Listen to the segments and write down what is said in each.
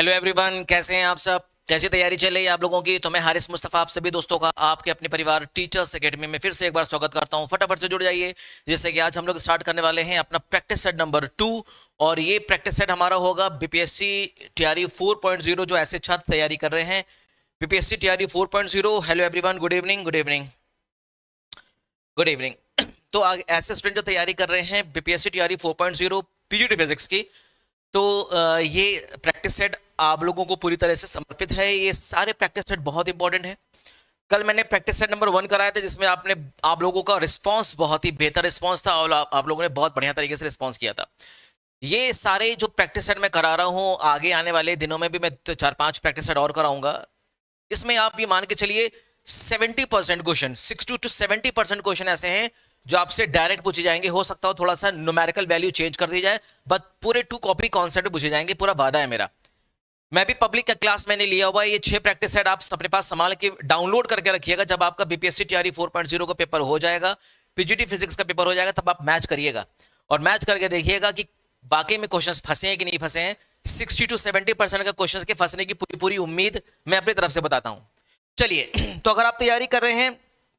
Hello everyone, कैसे हैं आप सब? कैसी तैयारी चल रही है आप लोगों की? तो मैं हारिस मुस्तफ़ा आप सभी दोस्तों का आपके अपने परिवार टीचर्स एकेडमी में फिर से एक बार स्वागत करता हूं। फटाफट से जुड़ जाइए, जैसे कि आज हम लोग स्टार्ट करने वाले हैं अपना प्रैक्टिस सेट नंबर 2। और ये प्रैक्टिस सेट हमारा होगा बीपीएससी टीआरई 4.0, जो ऐसे छात्र तैयारी कर रहे हैं BPSC TRE 4.0। Hello everyone, good evening, good evening, good evening. तो ऐसे स्टूडेंट जो तैयारी कर रहे हैं बीपीएससी टीआरई 4.0 पीजीटी फिजिक्स की, तो ये प्रैक्टिस सेट आप लोगों को पूरी तरह से समर्पित है। ये सारे प्रैक्टिस सेट बहुत इंपॉर्टेंट है। कल मैंने प्रैक्टिस सेट नंबर 1 कराया था, जिसमें आप लोगों का रिस्पांस बहुत ही बेहतर रिस्पांस था और आप लोगों ने बहुत बढ़िया तरीके से रिस्पांस किया था। ये सारे जो प्रैक्टिस सेट मैं करा रहा हूँ, आगे आने वाले दिनों में भी मैं 4-5 प्रैक्टिस सेट और कराऊंगा। इसमें आप ये मान के चलिए 70% क्वेश्चन, 60 to 70% क्वेश्चन ऐसे हैं जो आपसे डायरेक्ट पूछे जाएंगे। हो सकता हो थोड़ा सा न्यूमेरिकल वैल्यू चेंज कर दी जाए, बट पूरे 2 कॉपी कॉन्सेप्ट पूछे जाएंगे, पूरा वादा है मेरा। मैं भी पब्लिक का क्लास मैंने लिया हुआ है। ये 6 प्रैक्टिस सेट आप अपने पास संभाल के डाउनलोड करके रखिएगा। जब आपका बीपीएससी टीआरई 4.0 का पेपर हो जाएगा, पीजीटी फिजिक्स का पेपर हो जाएगा, तब आप मैच करिएगा और मैच करके देखिएगा कि वाकई में क्वेश्चंस फंसे हैं कि नहीं फंसे हैं। 60 to 70% का क्वेश्चंस के फंसने की पूरी पूरी उम्मीद मैं अपनी तरफ से बताता हूं। चलिए, तो अगर आप तैयारी कर रहे हैं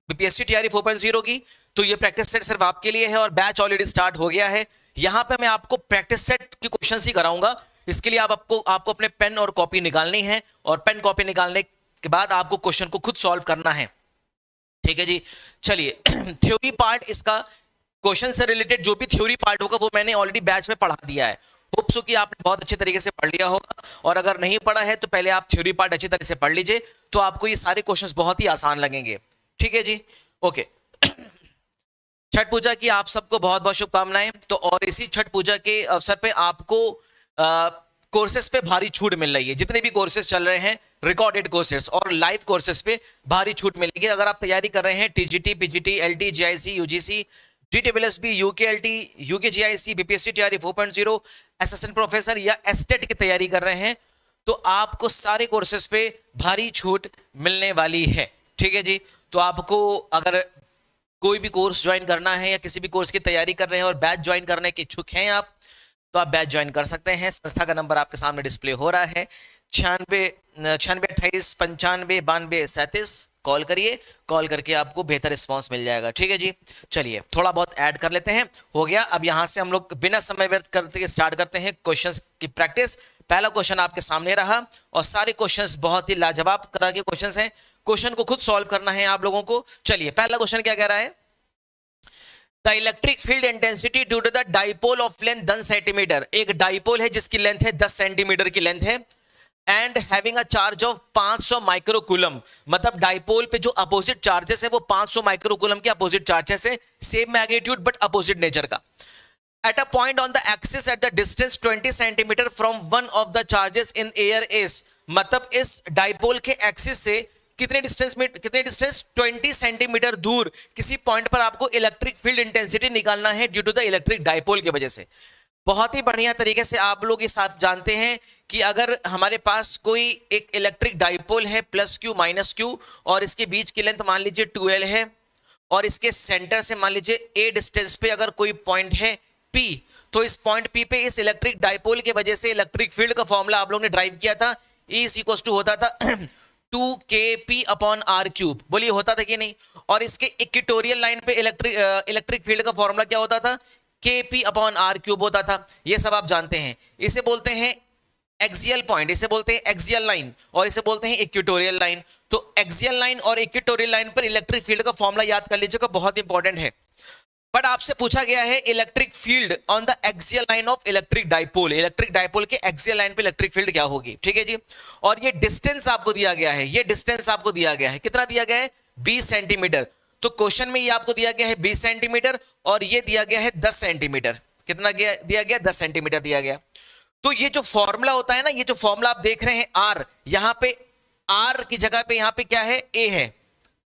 बीपीएससी टीआरई 4.0 की, तो ये प्रैक्टिस सेट सिर्फ आपके लिए है और बैच ऑलरेडी स्टार्ट हो गया है। यहां पे मैं आपको प्रैक्टिस सेट की क्वेश्चंस ही कराऊंगा। इसके लिए आपको अपने पेन और कॉपी निकालनी है और पेन कॉपी निकालने के बाद आपको क्वेश्चन को खुद सॉल्व करना है। ठीक है जी। चलिए, थ्योरी पार्ट इसका, क्वेश्चन से रिलेटेड जो भी थ्योरी पार्ट होगा वो मैंने ऑलरेडी बैच में पढ़ा दिया है। होप सो कि आपने बहुत अच्छे तरीके से पढ़ लिया होगा, और अगर नहीं पढ़ा है तो पहले आप थ्योरी पार्ट अच्छी तरह से पढ़ लीजिए, तो आपको ये सारे क्वेश्चंस बहुत ही आसान लगेंगे। ठीक है जी, ओके। छठ पूजा की आप सबको बहुत बहुत शुभकामनाएं। तो और इसी छठ पूजा के अवसर पे आपको कोर्सेज पे भारी छूट मिल रही है। जितने भी कोर्सेज चल रहे हैं, रिकॉर्डेड कोर्सेज और लाइव कोर्सेज पे भारी छूट मिलेगी। अगर आप तैयारी कर रहे हैं TGT, PGT, LT, GIC, UGC, GTBLSB, UKLT, UKGIC, BPSC TRE 4.0, assistant professor या एस्टेट की तैयारी कर रहे हैं, तो आपको सारे कोर्सेज पे भारी छूट मिलने वाली है। ठीक है जी। तो आपको अगर कोई भी कोर्स ज्वाइन करना है या किसी भी कोर्स की तैयारी कर रहे हैं और बैच ज्वाइन करने के इच्छुक हैं आप, तो आप बैच ज्वाइन कर सकते हैं। संस्था का नंबर आपके सामने डिस्प्ले हो रहा है, 96 28 95 92 37। कॉल करिए, कॉल करके आपको बेहतर रिस्पांस मिल जाएगा। ठीक है जी। चलिए, थोड़ा बहुत ऐड कर लेते हैं। हो गया। अब यहां से हम लोग बिना समय व्यर्थ करते स्टार्ट करते हैं क्वेश्चंस की प्रैक्टिस। पहला क्वेश्चन आपके सामने रहा और सारे क्वेश्चंस बहुत ही लाजवाब तरह के क्वेश्चंस हैं। क्वेश्चन को खुद सॉल्व करना है आप लोगों को। चलिए, पहला क्वेश्चन क्या कह रहा है? The electric field intensity due to the dipole of length 10 centimetre. एक डाइपोल है जिसकी लेंथ है 10 सेंटीमीटर की लेंथ है, and having a charge of 500 microcoulomb. मतलब डाइपोल पे जो अपोजिट चार्जेस है वो 500 माइक्रोकूलम के अपोजिट चार्जेस है, same magnitude but opposite nature का। At a point on the axis at the distance 20 centimeter from one of the charges in air is। मतलब इस डाइपोल के एक्सिस से कितने डिस्टेंस 20 सेंटीमीटर दूर किसी पॉइंट पर आपको इलेक्ट्रिक फील्ड इंटेंसिटी निकालना है due to the electric dipole की वजह से। बहुत ही बढ़िया तरीके से आप लोग इस आप जानते हैं कि अगर हमारे पास कोई एक इलेक्ट्रिक डाइपोल है प्लस क्यू माइनस क्यू, और इसके बीच की लेंथ मान लीजिए 12 है, और इसके सेंटर से मान लीजिए ए डिस्टेंस पे अगर कोई पॉइंट है P, तो इस पॉइंट P पे इस इलेक्ट्रिक डाइपोल की वजह से इलेक्ट्रिक फील्ड का फॉर्मूला आप लोगों ने ड्राइव किया था। E इज इक्वल टू होता था 2kp अपॉन r क्यूब। बोलिए, होता था कि नहीं? और इसके इक्वेटोरियल लाइन पे इलेक्ट्रिक फील्ड का फॉर्मूला क्या होता था? kp अपॉन r क्यूब होता था। ये सब आप जानते हैं। इसे बोलते हैं एक्सियल पॉइंट, इसे बोलते हैं एक्सियल लाइन, और इसे बोलते हैं इक्वेटोरियल लाइन। तो एक्सियल लाइन और इक्वेटोरियल लाइन पर इलेक्ट्रिक फील्ड का फॉर्मूला याद कर लीजिएगा, बहुत इंपॉर्टेंट है। बट आपसे पूछा गया है electric field on the axial line of electric dipole. Electric dipole के एक्सियल लाइन पे इलेक्ट्रिक फील्ड क्या होगी? ठीक है जी। और ये डिस्टेंस आपको दिया गया है, ये डिस्टेंस आपको दिया गया है, कितना दिया गया है? 20 सेंटीमीटर। तो क्वेश्चन में ये आपको दिया गया है 20 सेंटीमीटर और ये दिया गया है 10 सेंटीमीटर। कितना दिया गया? 10 सेंटीमीटर दिया गया। तो ये जो फॉर्मूला होता है ना, ये जो फॉर्मूला आप देख रहे हैं आर, यहां पे आर की जगह पे यहां पे क्या है? ए है।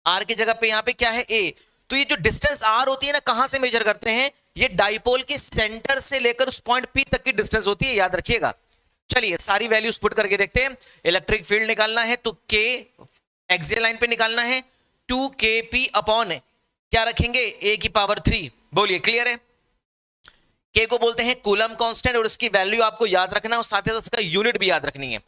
आर की जगह पे यहां पे क्या है? ए। तो ये जो डिस्टेंस आर होती है ना, कहां से मेजर करते हैं? ये डाइपोल के सेंटर से लेकर उस पॉइंट पी तक की डिस्टेंस होती है, याद रखिएगा। चलिए, सारी वैल्यूज पुट करके देखते हैं। इलेक्ट्रिक फील्ड निकालना है तो के एक्सियल लाइन पे निकालना है, 2kp अपॉन क्या रखेंगे? a की पावर 3। बोलिए, क्लियर है? के को बोलते हैं कूलम कांस्टेंट, और इसकी वैल्यू आपको याद रखना है और साथ ही साथ इसका यूनिट भी याद रखनी है।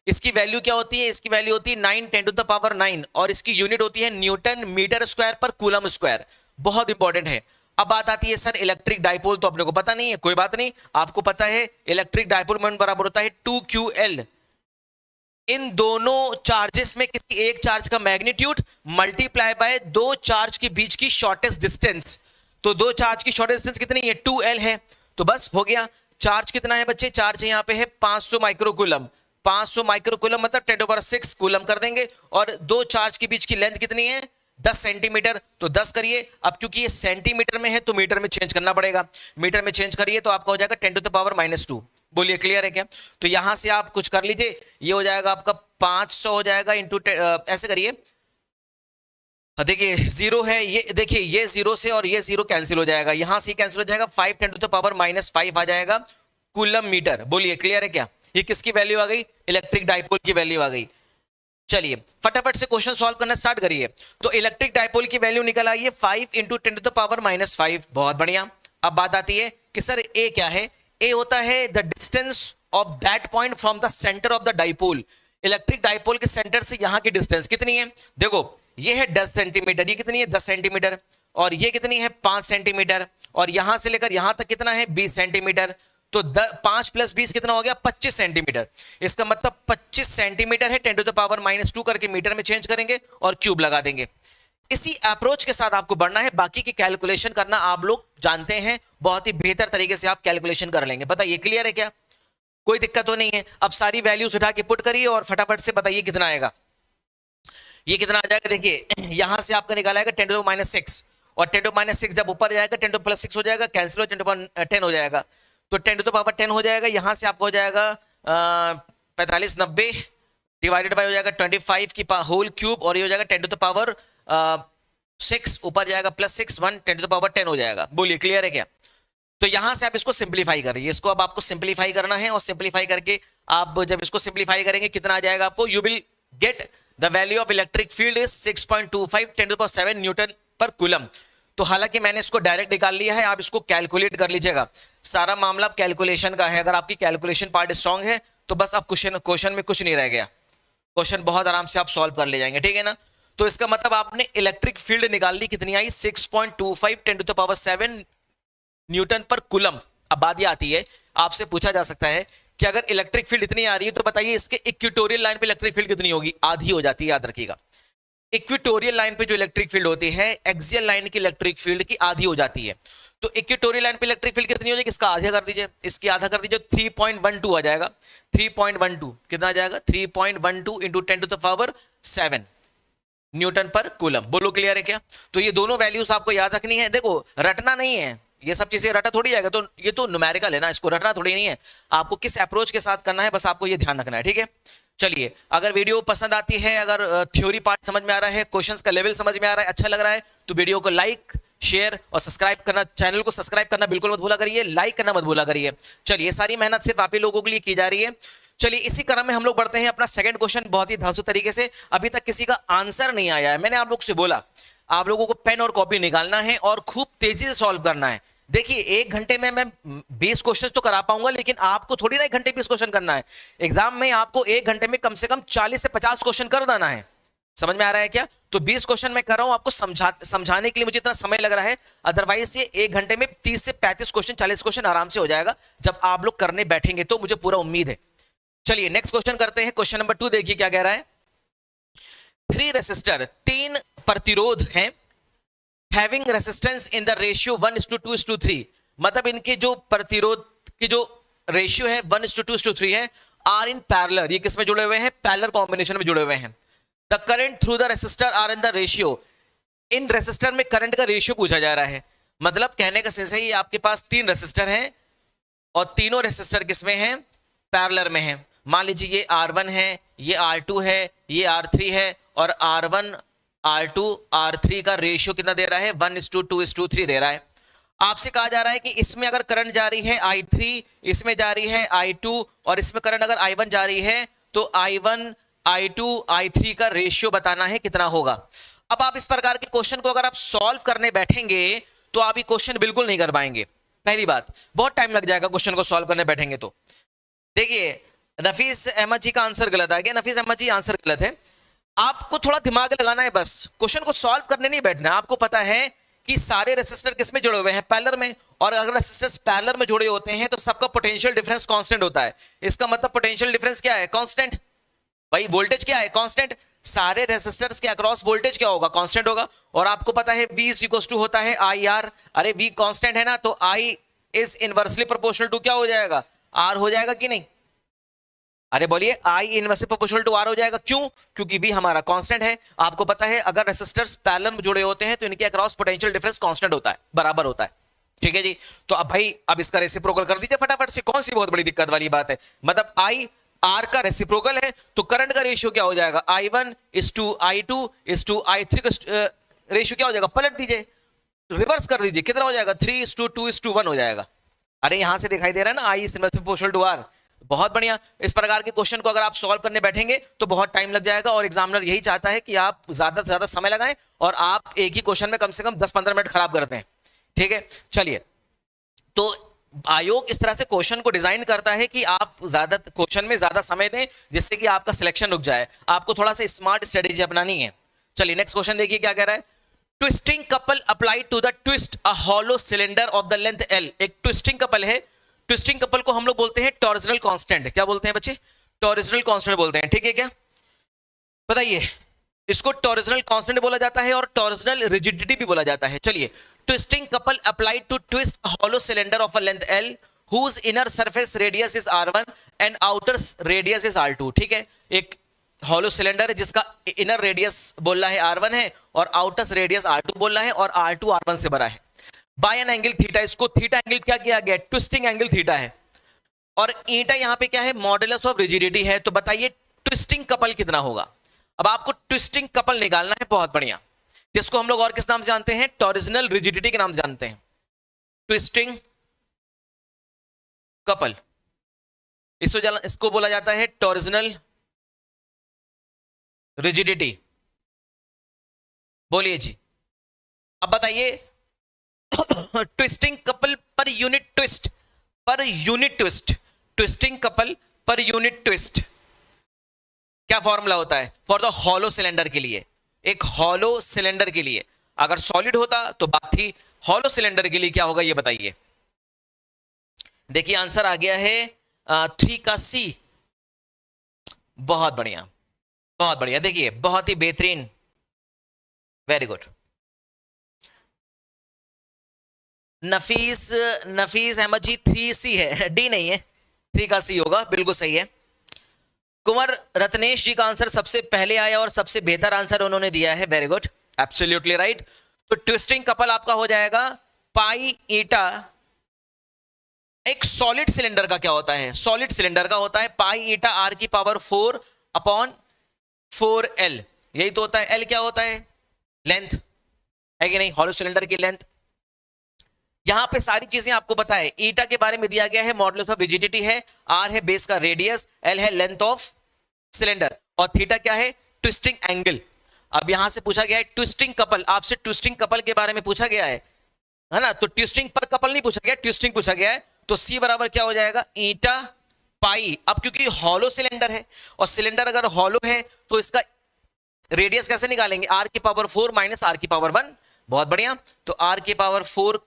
इसकी वैल्यू क्या होती है? इसकी वैल्यू होती है 9 10 टू द पावर 9, और इसकी यूनिट होती है न्यूटन मीटर स्क्वायर पर कूलम स्क्वायर। बहुत इंपॉर्टेंट है। अब बात आती है सर इलेक्ट्रिक डाइपोल, तो अपने को पता नहीं है, कोई बात नहीं, आपको पता है इलेक्ट्रिक डाइपोल मोमेंट बराबर होता है 2ql। इन दोनों चार्जेस में किसी एक चार्ज का मैग्नीट्यूड मल्टीप्लाई बाय दो चार्ज के बीच की शॉर्टेस्ट डिस्टेंस। तो दो चार्ज की शॉर्टेस्ट डिस्टेंस कितनी है? 2l है। तो बस हो गया। चार्ज कितना है बच्चे? चार्ज यहाँ पे है 500 माइक्रोकूलम। 500 माइक्रोकूलम मतलब 10⁻6 कूलम कर देंगे। और दो चार्ज के बीच की लेंथ कितनी है? 10 सेंटीमीटर। तो 10 करिए। अब क्योंकि ये सेंटीमीटर में है तो मीटर में चेंज करना पड़ेगा। मीटर में चेंज करिए तो आपका हो जाएगा 10⁻⁻²। बोलिए क्लियर है क्या? तो यहां से आप कुछ कर लीजिए, ये हो जाएगा आपका 500 हो जाएगा इंटू, ऐसे करिए, देखिए जीरो है, ये देखिए ये जीरो से और ये जीरो कैंसिल हो जाएगा, यहां से कैंसिल हो जाएगा, 5 10⁻⁻5 आ जाएगा कूलम मीटर। बोलिए क्लियर है क्या? ये किसकी वैल्यू आ गई? इलेक्ट्रिक डाइपोल की वैल्यू आ गई। चलिए फटाफट से क्वेश्चन सॉल्व करना स्टार्ट करिए। तो इलेक्ट्रिक डाइपोल की वैल्यू निकल आई है 5 × 10⁻⁻5। बहुत बढ़िया। अब बात आती है कि सर ए क्या है? ए होता है the distance of that point from the centre of the dipole. Electric dipole के सेंटर से यहां की डिस्टेंस कितनी है? देखो ये है 10 सेंटीमीटर, ये कितनी है? 10 सेंटीमीटर। और ये कितनी है? 5 सेंटीमीटर। और यहां से लेकर यहां तक कितना है? 20 सेंटीमीटर। तो 5 + 20 कितना हो गया? 25 सेंटीमीटर। इसका मतलब 25 सेंटीमीटर है, 10⁻⁻2 करके मीटर में चेंज करेंगे और क्यूब लगा देंगे। इसी अप्रोच के साथ आपको बढ़ना है, बाकी की कैलकुलेशन करना आप लोग जानते हैं, बहुत ही बेहतर तरीके से आप कैलकुलेशन कर लेंगे। बताइए क्लियर है क्या? कोई दिक्कत तो नहीं है? अब सारी वैल्यूज उठा के पुट करिए और फटाफट से बताइए कितना आएगा। ये कितना आ जाएगा? देखिए यहां से आपका निकाला है 10⁻6, और 10⁻6 जब ऊपर जाएगा 10⁻6 हो जाएगा, कैंसिल हो 10⁻10 हो जाएगा। तो 10⁻10 हो जाएगा, यहां से आपको हो जाएगा 45 90 डिवाइडेड बाय हो जाएगा 25 की होल क्यूब, और ये हो जाएगा 10⁻6 ऊपर जाएगा +6 1 10⁻10 हो जाएगा। बोलिए क्लियर है क्या? तो यहां से आप इसको सिंप्लीफाई करिए, इसको अब आपको सिंप्लीफाई करना है, और सिंप्लीफाई करके आप जब इसको सिंप्लीफाई करेंगे कितना आ जाएगा आपको? You will get the value of electric field is 6.25 10⁻7 Newton पर कूलम। तो हालांकि मैंने इसको डायरेक्ट निकाल लिया है, आप इसको कैलकुलेट कर लीजिएगा। सारा मामला कैलकुलेशन का है। अगर आपकी कैलकुलेशन पार्ट स्ट्रांग है तो बस आप क्वेश्चन में कुछ नहीं रह गया, क्वेश्चन बहुत आराम से आप सॉल्व कर ले जाएंगे, ठीक है ना? तो इसका मतलब आपने इलेक्ट्रिक फील्ड निकाल ली, कितनी आई? 6.25 10⁻7 न्यूटन पर कूलम। अब बात यह आती है, आपसे पूछा जा सकता है कि अगर इलेक्ट्रिक फील्ड इतनी आ रही है तो बताइए इसके इक्वेटोरियल लाइन पे इलेक्ट्रिक फील्ड कितनी होगी? आधी हो जाती है, याद रखिएगा। इक्वेटोरियल लाइन पे जो इलेक्ट्रिक फील्ड होती है, एक्सियल लाइन की इलेक्ट्रिक फील्ड की आधी हो जाती है। तो इक्वेटोरियल लाइन पे इलेक्ट्रिक फील्ड कितनी हो जाएगी? इसका आधा कर दीजिए, इसकी आधा कर दीजिए, 3.12 आ जाएगा। 3.12 कितना आ जाएगा? 3.12 इंटू 10⁻7 न्यूटन पर कूलम। बोलो क्लियर है क्या? तो ये दोनों वैल्यूज आपको याद रखनी है। देखो रटना नहीं है, ये सब चीजें रटा थोड़ी जाएगा, तो ये तो न्यूमेरिकल है ना, इसको रटना थोड़ी नहीं है। आपको किस अप्रोच के साथ करना है बस आपको ये ध्यान रखना है, ठीक है? चलिए अगर वीडियो पसंद आती है, अगर थ्योरी पार्ट समझ में आ रहा है, क्वेश्चंस का लेवल समझ में आ रहा है, अच्छा लग रहा है, तो वीडियो को लाइक शेयर और सब्सक्राइब करना, चैनल को सब्सक्राइब करना बिल्कुल मत भूला करिए, लाइक करना मत भूला करिए। चलिए सारी मेहनत सिर्फ आप ही लोगों के लिए की जा रही है। चलिए इसी क्रम में हम लोग बढ़ते हैं अपना सेकंड क्वेश्चन, बहुत ही धांसू तरीके से। अभी तक किसी का आंसर नहीं आया है, मैंने आप लोग से बोला आप लोगों को पेन और कॉपी निकालना है और खूब तेजी से सॉल्व करना है। देखिए 1 घंटे में मैं 20 क्वेश्चन तो करा पाऊंगा, लेकिन आपको थोड़ी ना 1 घंटे 20 क्वेश्चन करना है। एग्जाम में आपको 1 घंटे में कम से कम 40 से 50 क्वेश्चन कर देना है। समझ में आ रहा है क्या? तो 20 क्वेश्चन मैं कर रहा हूं आपको समझाने के लिए, मुझे इतना समय लग रहा है। अदरवाइज ये 1 घंटे में 30 से 35 क्वेश्चन 40 क्वेश्चन आराम से हो जाएगा जब आप लोग करने बैठेंगे, तो मुझे पूरा उम्मीद है। चलिए नेक्स्ट क्वेश्चन करते हैं। क्वेश्चन नंबर 2 देखिए क्या कह रहा है। 3 रेसिस्टर, 3 प्रतिरोध हैं, having resistance in the ratio 1:2:3, मतलब इनके जो प्रतिरोध की जो रेशियो है 1:2:3 है, आर इन पैरेलल। ये किस में जुड़े हुए हैं? पैरेलल कॉम्बिनेशन में जुड़े हुए हैं। The current through the resistor R in the ratio, इन रेसिस्टर में करंट का रेशियो पूछा जा रहा है। मतलब कहने का सेंस है ये आपके पास 3 रेसिस्टर हैं और तीनों रेसिस्टर किसमें हैं? पैरेलल में हैं। मान लीजिए ये R1 है, ये R2 है, ये R3 है, और R1 R2 R3 का रेशियो कितना दे रहा है? 1:2:3 दे रहा है। आपसे कहा जा रहा है कि इसमें अगर करंट जा रही है I3, इसमें जा रही है I2, और इसमें करंट अगर I1 जा रही है, तो I1 I2 I3 का रेशियो बताना है कितना होगा। अब आप इस प्रकार के क्वेश्चन को अगर आप सॉल्व करने बैठेंगे तो आप ये क्वेश्चन बिल्कुल नहीं कर पाएंगे। पहली बात, बहुत टाइम लग जाएगा क्वेश्चन को सॉल्व करने बैठेंगे तो। देखिए नफीस अहमद जी का आंसर गलत आ गया, नफीस अहमद जी आंसर गलत है। आपको थोड़ा दिमाग लगाना है, बस क्वेश्चन को सॉल्व करने नहीं बैठना। आपको पता है कि सारे रेसिस्टर किसमें जुड़े हुए हैं, पैरेलल में, और अगर रेसिस्टर्स पैरेलल में जुड़े होते हैं तो सबका पोटेंशियल डिफरेंस कांस्टेंट होता है। इसका मतलब पोटेंशियल डिफरेंस क्या है, कांस्टेंट। भाई वोल्टेज क्या है, कांस्टेंट। सारे रेसिस्टर्स के अक्रॉस वोल्टेज क्या होगा, कांस्टेंट होगा। और आपको पता है V इज इक्वल टू होता है आई आर। अरे V कांस्टेंट है ना, तो I is inversely proportional to क्या हो जाएगा, R हो जाएगा कि नहीं। अरे बोलिए, I inversely proportional to R हो जाएगा। क्यों, क्योंकि V हमारा कांस्टेंट है। आपको पता है अगर रेसिस्टर्स पैरेलल में जुड़े होते हैं तो इनके अक्रॉस पोटेंशियल डिफरेंस कांस्टेंट होता है, बराबर होता है। ठीक है जी। तो अब भाई अब इसका रेसिप्रोकल कर दीजिए फटाफट से, कौन सी बहुत बड़ी दिक्कत वाली बात है। मतलब I R का रेसिप्रोकल है तो करंट का रेशियो क्या हो जाएगा, I1 is to I2 is to I3 का रेशियो क्या हो जाएगा, पलट दीजिए, रिवर्स कर दीजिए, कितना हो जाएगा, 3:2:1 हो जाएगा। अरे यहां से दिखाई दे रहा है ना, I is inversely proportional to R। बहुत बढ़िया। इस प्रकार के क्वेश्चन को अगर आप सॉल्व करने बैठेंगे तो बहुत टाइम लग जाएगा, और एग्जामिनर यही चाहता है कि आप ज्यादा से ज्यादा समय लगाएं और आप एक ही क्वेश्चन में कम से कम 10-15 मिनट खराब करते हैं। ठीक है, चलिए। तो आयोग इस तरह से क्वेश्चन को डिजाइन करता है कि आप ज्यादा क्वेश्चन में ज्यादा समय दें, जिससे कि आपका सिलेक्शन रुक जाए। आपको थोड़ा सा स्मार्ट स्ट्रेटेजी अपनानी है। चलिए नेक्स्ट क्वेश्चन देखिए क्या कह रहा है। Twisting couple applied to the twist a hollow cylinder of the length L। एक ट्विस्टिंग कपल है। ट्विस्टिंग कपल को हम लोग बोलते हैं टॉर्जनल कांस्टेंट। क्या बोलते हैं बच्चे, टॉर्जनल कांस्टेंट बोलते हैं। ठीक है क्या, बताइए। इसको टॉर्जनल कांस्टेंट बोला जाता है और टॉर्जनल रिजिडिटी भी बोला जाता है। चलिए, twisting couple applied to twist a hollow cylinder of a length L whose inner surface radius is R1 and outer radius is R2। ठीक है, एक हॉलो सिलेंडर है जिसका इनर रेडियस बोल रहा है R1 है और आउटर रेडियस R2 बोल रहा है, और R2 R1 से बड़ा है बाय एन एंगल थीटा। इसको थीटा एंगल क्या किया गया, ट्विस्टिंग एंगल थीटा है, और ईटा यहां पे क्या है, मॉडुलस ऑफ रिजिडिटी है। तो बताइए ट्विस्टिंग कपल कितना होगा। अब आपको ट्विस्टिंग कपल निकालना है, बहुत बढ़िया, जिसको हम लोग और किस नाम से जानते हैं, टॉर्जनल रिजिडिटी के नाम से जानते हैं। ट्विस्टिंग कपल, इसको बोला जाता है टॉर्जनल रिजिडिटी। बोलिए जी, अब बताइए twisting couple per unit twist, per unit twist, twisting couple per unit twist क्या फॉर्मूला होता है फॉर द हॉलो सिलेंडर के लिए। एक हॉलो सिलेंडर के लिए, अगर सॉलिड होता तो बात थी, हॉलो सिलेंडर के लिए क्या होगा ये बताइए। देखिए आंसर आ गया है 3 का C। बहुत बढ़िया, बहुत बढ़िया, देखिए बहुत ही बेहतरीन, वेरी गुड। नफीस अहमद जी 3C है, D नहीं है, 3 का C होगा, बिल्कुल सही है। कुंवर रत्नेश जी का आंसर सबसे पहले आया और सबसे बेहतर आंसर उन्होंने दिया है, वेरी गुड, एब्सोल्युटली राइट। तो ट्विस्टिंग कपल आपका हो जाएगा पाई ईटा। एक सॉलिड सिलेंडर का क्या होता है, सॉलिड सिलेंडर का होता है पाई ईटा R की पावर 4 अपॉन 4L। यही तो होता है। L क्या होता है, लेंथ है कि नहीं, हॉलो सिलेंडर की लेंथ। यहां पे सारी चीजें आपको पता है। ईटा के बारे में दिया गया है, मॉडुलस ऑफ रिजिडिटी है, R है बेस का रेडियस, L है लेंथ ऑफ सिलेंडर, और थीटा क्या है, ट्विस्टिंग एंगल। अब यहां से पूछा गया है ट्विस्टिंग कपल, आपसे ट्विस्टिंग कपल के बारे में पूछा गया है ना, तो ट्विस्टिंग पर कपल नहीं पूछा गया, ट्विस्टिंग पूछा गया है। तो C बराबर क्या हो जाएगा, ईटा पाई। अब क्योंकि हॉलो सिलेंडर है, और सिलेंडर अगर हॉलो है तो इसका रेडियस कैसे निकालेंगे, R की पावर 4 माइनस R की पावर 1। बहुत बढ़िया, तो R की पावर 4,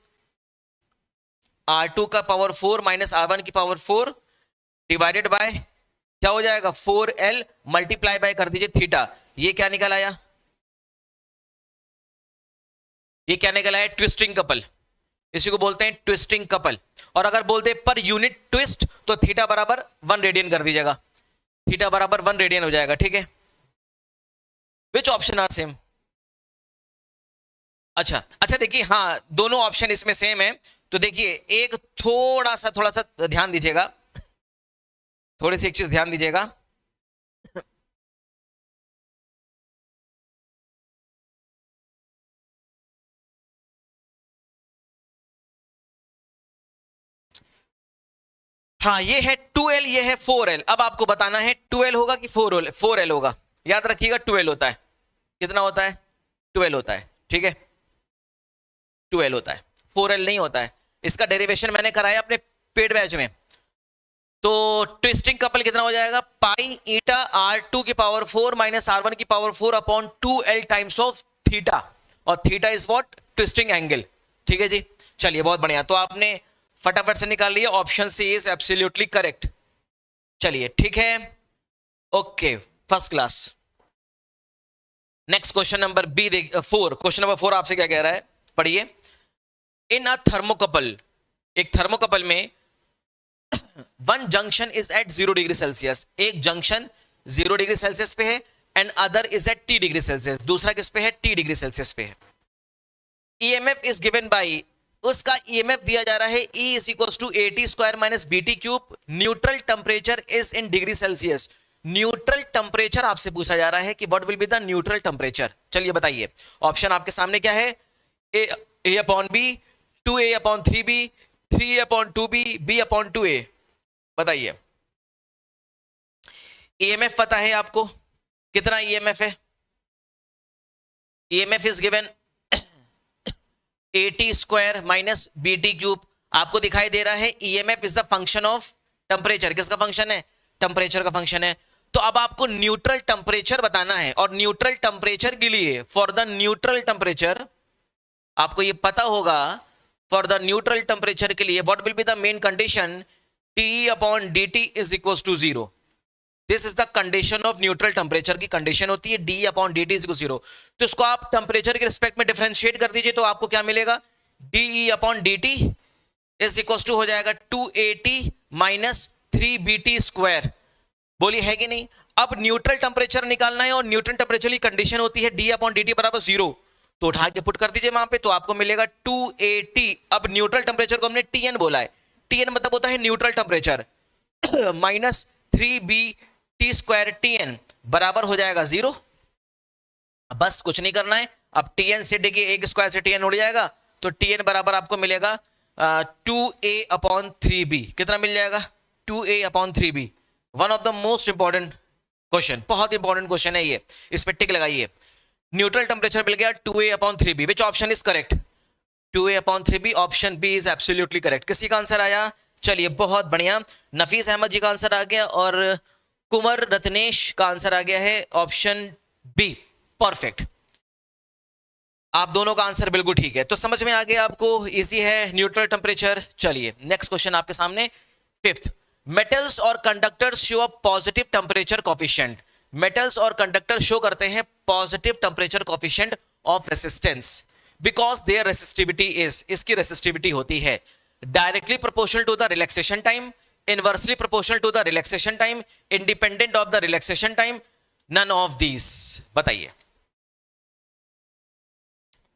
R2 का पावर 4 माइनस R1 की पावर 4 डिवाइडेड बाय क्या हो जाएगा, 4L मल्टीप्लाई बाय कर दीजिए थीटा। ये क्या निकल आया, ये क्या निकल आया, ट्विस्टिंग कपल। इसी को बोलते हैं ट्विस्टिंग कपल। और अगर बोलते पर यूनिट ट्विस्ट तो थीटा बराबर 1 रेडियन कर दीजिएगा, थीटा बराबर 1 रेडियन हो जाएगा। ठीक है, विच ऑप्शन आर सेम। अच्छा अच्छा, देखिए हाँ दोनों ऑप्शन इसमें सेम है। तो देखिए एक थोड़ा सा ध्यान दीजिएगा, थोड़ी सी एक चीज ध्यान दीजिएगा। हाँ ये है 2L, ये है 4L। अब आपको बताना है 2L होगा कि 4L होगा। याद रखिएगा 12 होता है। कितना होता है, 12 होता है। ठीक है, 2L होता है, 4L नहीं होता है। इसका डेरिवेशन मैंने कराया अपने पेड बैच में। तो ट्विस्टिंग कपल कितना हो जाएगा, पाई ईटा r2 की पावर 4 माइनस r1 की power 4 upon 2l times of theta, और theta is what, twisting angle. ठीक है जी, चलिए बहुत बढ़िया। तो आपने फटाफट से निकाल लिया, option C is absolutely correct. चलिए ठीक है, okay, first class. Next question number B, four, question number 4 आपसे क्या कह रहा है, पढ़िए। इन अ थर्मोकपल, एक थर्मोकपल में one junction is at 0 degree Celsius, एक जंक्शन 0 डिग्री सेल्सियस पे है, and other is at t degree Celsius, दूसरा किस पे है, t डिग्री सेल्सियस पे है। ईएमएफ इज गिवन बाय, उसका ईएमएफ दिया जा रहा है E is equal to AT square minus BT cube, neutral temperature is in degree Celsius. Neutral temperature आपसे पूछा जा रहा है कि what will be the neutral temperature. चलिए बताइए, ऑप्शन आपके सामने क्या है, A upon B, 2A upon 3B, 3A upon 2B, B upon 2A। बताइए, ईएमएफ पता है आपको, कितना ईएमएफ है, EMF is given AT square minus BT cube, आपको दिखाई दे रहा है EMF is the function of temperature, किसका फंक्शन है, टेम्परेचर का फंक्शन है। तो अब आपको न्यूट्रल टेम्परेचर बताना है, और न्यूट्रल टेम्परेचर के लिए, फॉर द न्यूट्रल टेम्परेचर, आपको ये पता होगा, फॉर द न्यूट्रल टेम्परेचर के लिए what will be the main condition, T upon D T is equal to 0। This is the condition of neutral temperature की कंडीशन होती है D upon D T is equal to 0। तो इसको आप temperature के respect में डिफरेंशिएट कर दीजिए, तो आपको क्या मिलेगा, D upon D T is equal to हो जाएगा 2AT माइनस 3BT स्क्वायर। बोलिए है कि नहीं। अब न्यूट्रल टेम्परेचर निकालना है, और न्यूट्रल टेम्परेचर की कंडीशन होती है डी अपॉन डी टी बराबर 0, तो उठा के पुट कर दीजिए वहां पे, तो आपको मिलेगा 2AT। अब न्यूट्रल टेम्परेचर को हमने TN बोला है, TN मतलब होता है neutral temperature, minus 3BT square TN बराबर हो जाएगा 0। बस कुछ नहीं करना है, अब TN से डी के एक स्क्वायर से TN उड़ जाएगा, तो TN बराबर आपको मिलेगा 2A अपॉन 3B। कितना मिल जाएगा, 2A upon 3B। One of the most important question, बहुत इंपॉर्टेंट क्वेश्चन है ये, इस पे टिक लगाइए। न्यूट्रल टेम्परेचर मिल गया 2A upon 3B, which option is correct, 2A upon 3B, option B is absolutely correct. किसी का आंसर आया, चलिए बहुत बढ़िया, नफीस अहमद जी का आंसर आ गया, और कुंवर रत्नेश का आंसर आ गया है ऑप्शन बी, परफेक्ट। आप दोनों का आंसर बिल्कुल ठीक है, तो समझ में आ गया आपको, इजी है न्यूट्रल टेम्परेचर। चलिए नेक्स्ट क्वेश्चन आपके सामने, फिफ्थ, मेटल्स और conductors show a positive temperature coefficient. Metals और कंडक्टर शो करते हैं positive temperature coefficient of resistance because their resistivity is, इसकी रेसिस्टिविटी होती है directly proportional to the relaxation time, inversely proportional to the relaxation time, independent of the relaxation time, none of these. बताइए,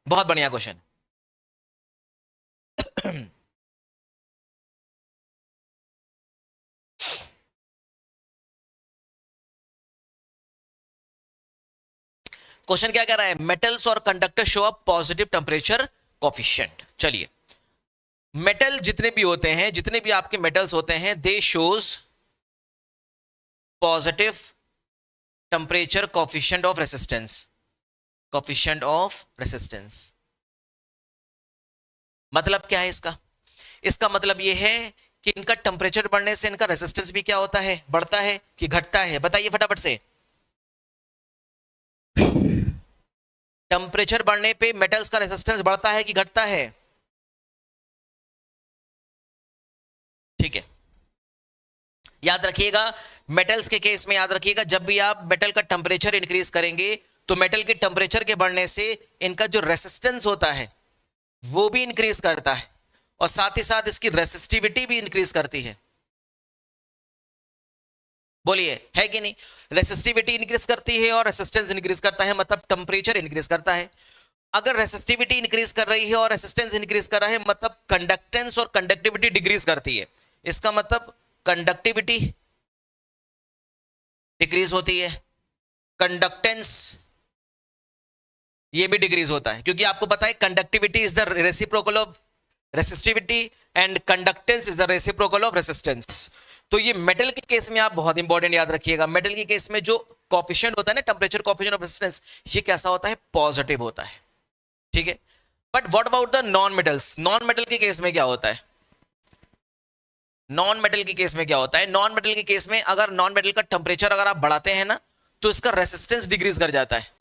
बहुत बढ़िया question. Question क्या कह रहा है, मेटल्स और conductor show up positive temperature coefficient. चलिए, मेटल जितने भी होते हैं, जितने भी आपके मेटल्स होते हैं, दे shows positive temperature coefficient of resistance, coefficient of resistance. मतलब क्या है इसका, इसका मतलब यह है कि इनका टेम्परेचर बढ़ने से इनका रेसिस्टेंस भी क्या होता है, बढ़ता है कि घटता है। बताइए फटाफट से, टेम्परेचर बढ़ने पे मेटल्स का रेसिस्टेंस बढ़ता है कि घटता है। ठीक है, याद रखिएगा, मेटल्स के केस में याद रखिएगा, जब भी आप मेटल का टेम्परेचर इंक्रीज करेंगे तो मेटल के टेम्परेचर के बढ़ने से इनका जो रेसिस्टेंस होता है वो भी इंक्रीज करता है, और साथ ही साथ इसकी रेसिस्टिविटी भी इंक्रीज करती है। बोलिए है कि नहीं, रेसिस्टिविटी इंक्रीज करती है और रेसिस्टेंस इंक्रीज करता है, मतलब टेम्परेचर इंक्रीज करता है। अगर रेसिस्टिविटी इंक्रीज कर रही है और रेसिस्टेंस इंक्रीज कर रहा है, मतलब कंडक्टेंस और कंडक्टिविटी डिक्रीज करती है। इसका मतलब कंडक्टिविटी डिक्रीज होती है, कंडक्टेंस ये भी डिक्रीज होता है, क्योंकि आपको पता है conductivity is the reciprocal of resistivity and conductance is the reciprocal of resistance. तो ये मेटल के केस में आप बहुत इंपॉर्टेंट याद रखिएगा, मेटल के केस में जो कोफिशिएंट होता है ना, टेम्परेचर कोफिशिएंट ऑफ रेसिस्टेंस, ये कैसा होता है, पॉजिटिव होता है। ठीक है, but what about the non metals? Non metal के केस में क्या होता है? नॉन मेटल के केस में क्या होता है? नॉन मेटल के केस में अगर नॉन मेटल का टेम्परेचर अगर आप बढ़ाते हैं ना, तो इसका रेसिस्टेंस डिक्रीज कर जाता है।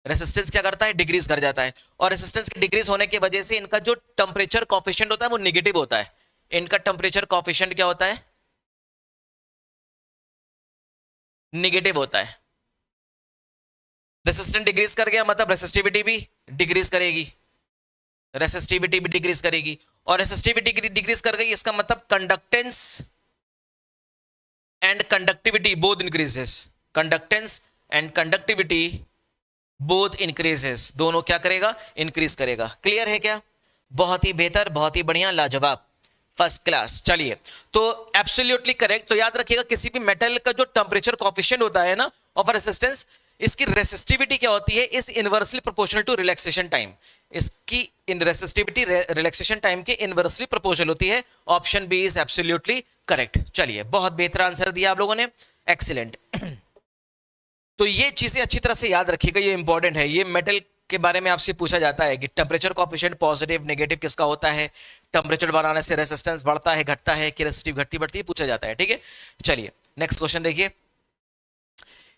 रेसिस्टेंस क्या करता है? डिक्रीज कर जाता है। और रेसिस्टेंस के डिक्रीज होने की वजह से इनका जो टेम्परेचर कॉफिशिएंट होता है वो नेगेटिव होता है। इनका टेम्परेचर कॉफिशिएंट क्या होता है? नेगेटिव होता है। रेसिस्टेंस डिक्रीज कर गया मतलब रेसिस्टिविटी भी डिक्रीज करेगी। रेसिस्टिविटी भी डिक्रीज करेगी, और रेसिस्टिविटी डिक्रीज कर गई, इसका मतलब conductance and conductivity both increases. Conductance and conductivity both increases, दोनों क्या करेगा? इंक्रीज करेगा। क्लियर है क्या? बहुत ही बेहतर, बहुत ही बढ़िया, लाजवाब, फर्स्ट क्लास। चलिए, तो एब्सोल्युटली करेक्ट। तो याद रखिएगा, किसी भी मेटल का जो टेम्परेचर कॉफिशिएंट होता है ना ऑफ रेसिस्टेंस, इसकी रेसिस्टिविटी क्या होती है? Is inversely proportional to relaxation time. इसकी इन रेसिस्टिविटी रिलैक्सेशन टाइम के इनवर्सली प्रोपोर्शनल होती है। Option B is absolutely correct. चलिए, बहुत बेहतर आंसर दिया आप लोगों ने, एक्सीलेंट। तो ये चीजें अच्छी तरह से याद रखिएगा, ये इंपॉर्टेंट है। ये मेटल के बारे में आपसे पूछा जाता है कि टेम्परेचर कॉफिशिएंट पॉजिटिव नेगेटिव किसका होता है, टेम्परेचर बढ़ाने से रेजिस्टेंस बढ़ता है घटता है, कि रेसिस्टिव घटती बढ़ती है, पूछा जाता है। ठीक है, चलिए नेक्स्ट क्वेश्चन देखिए।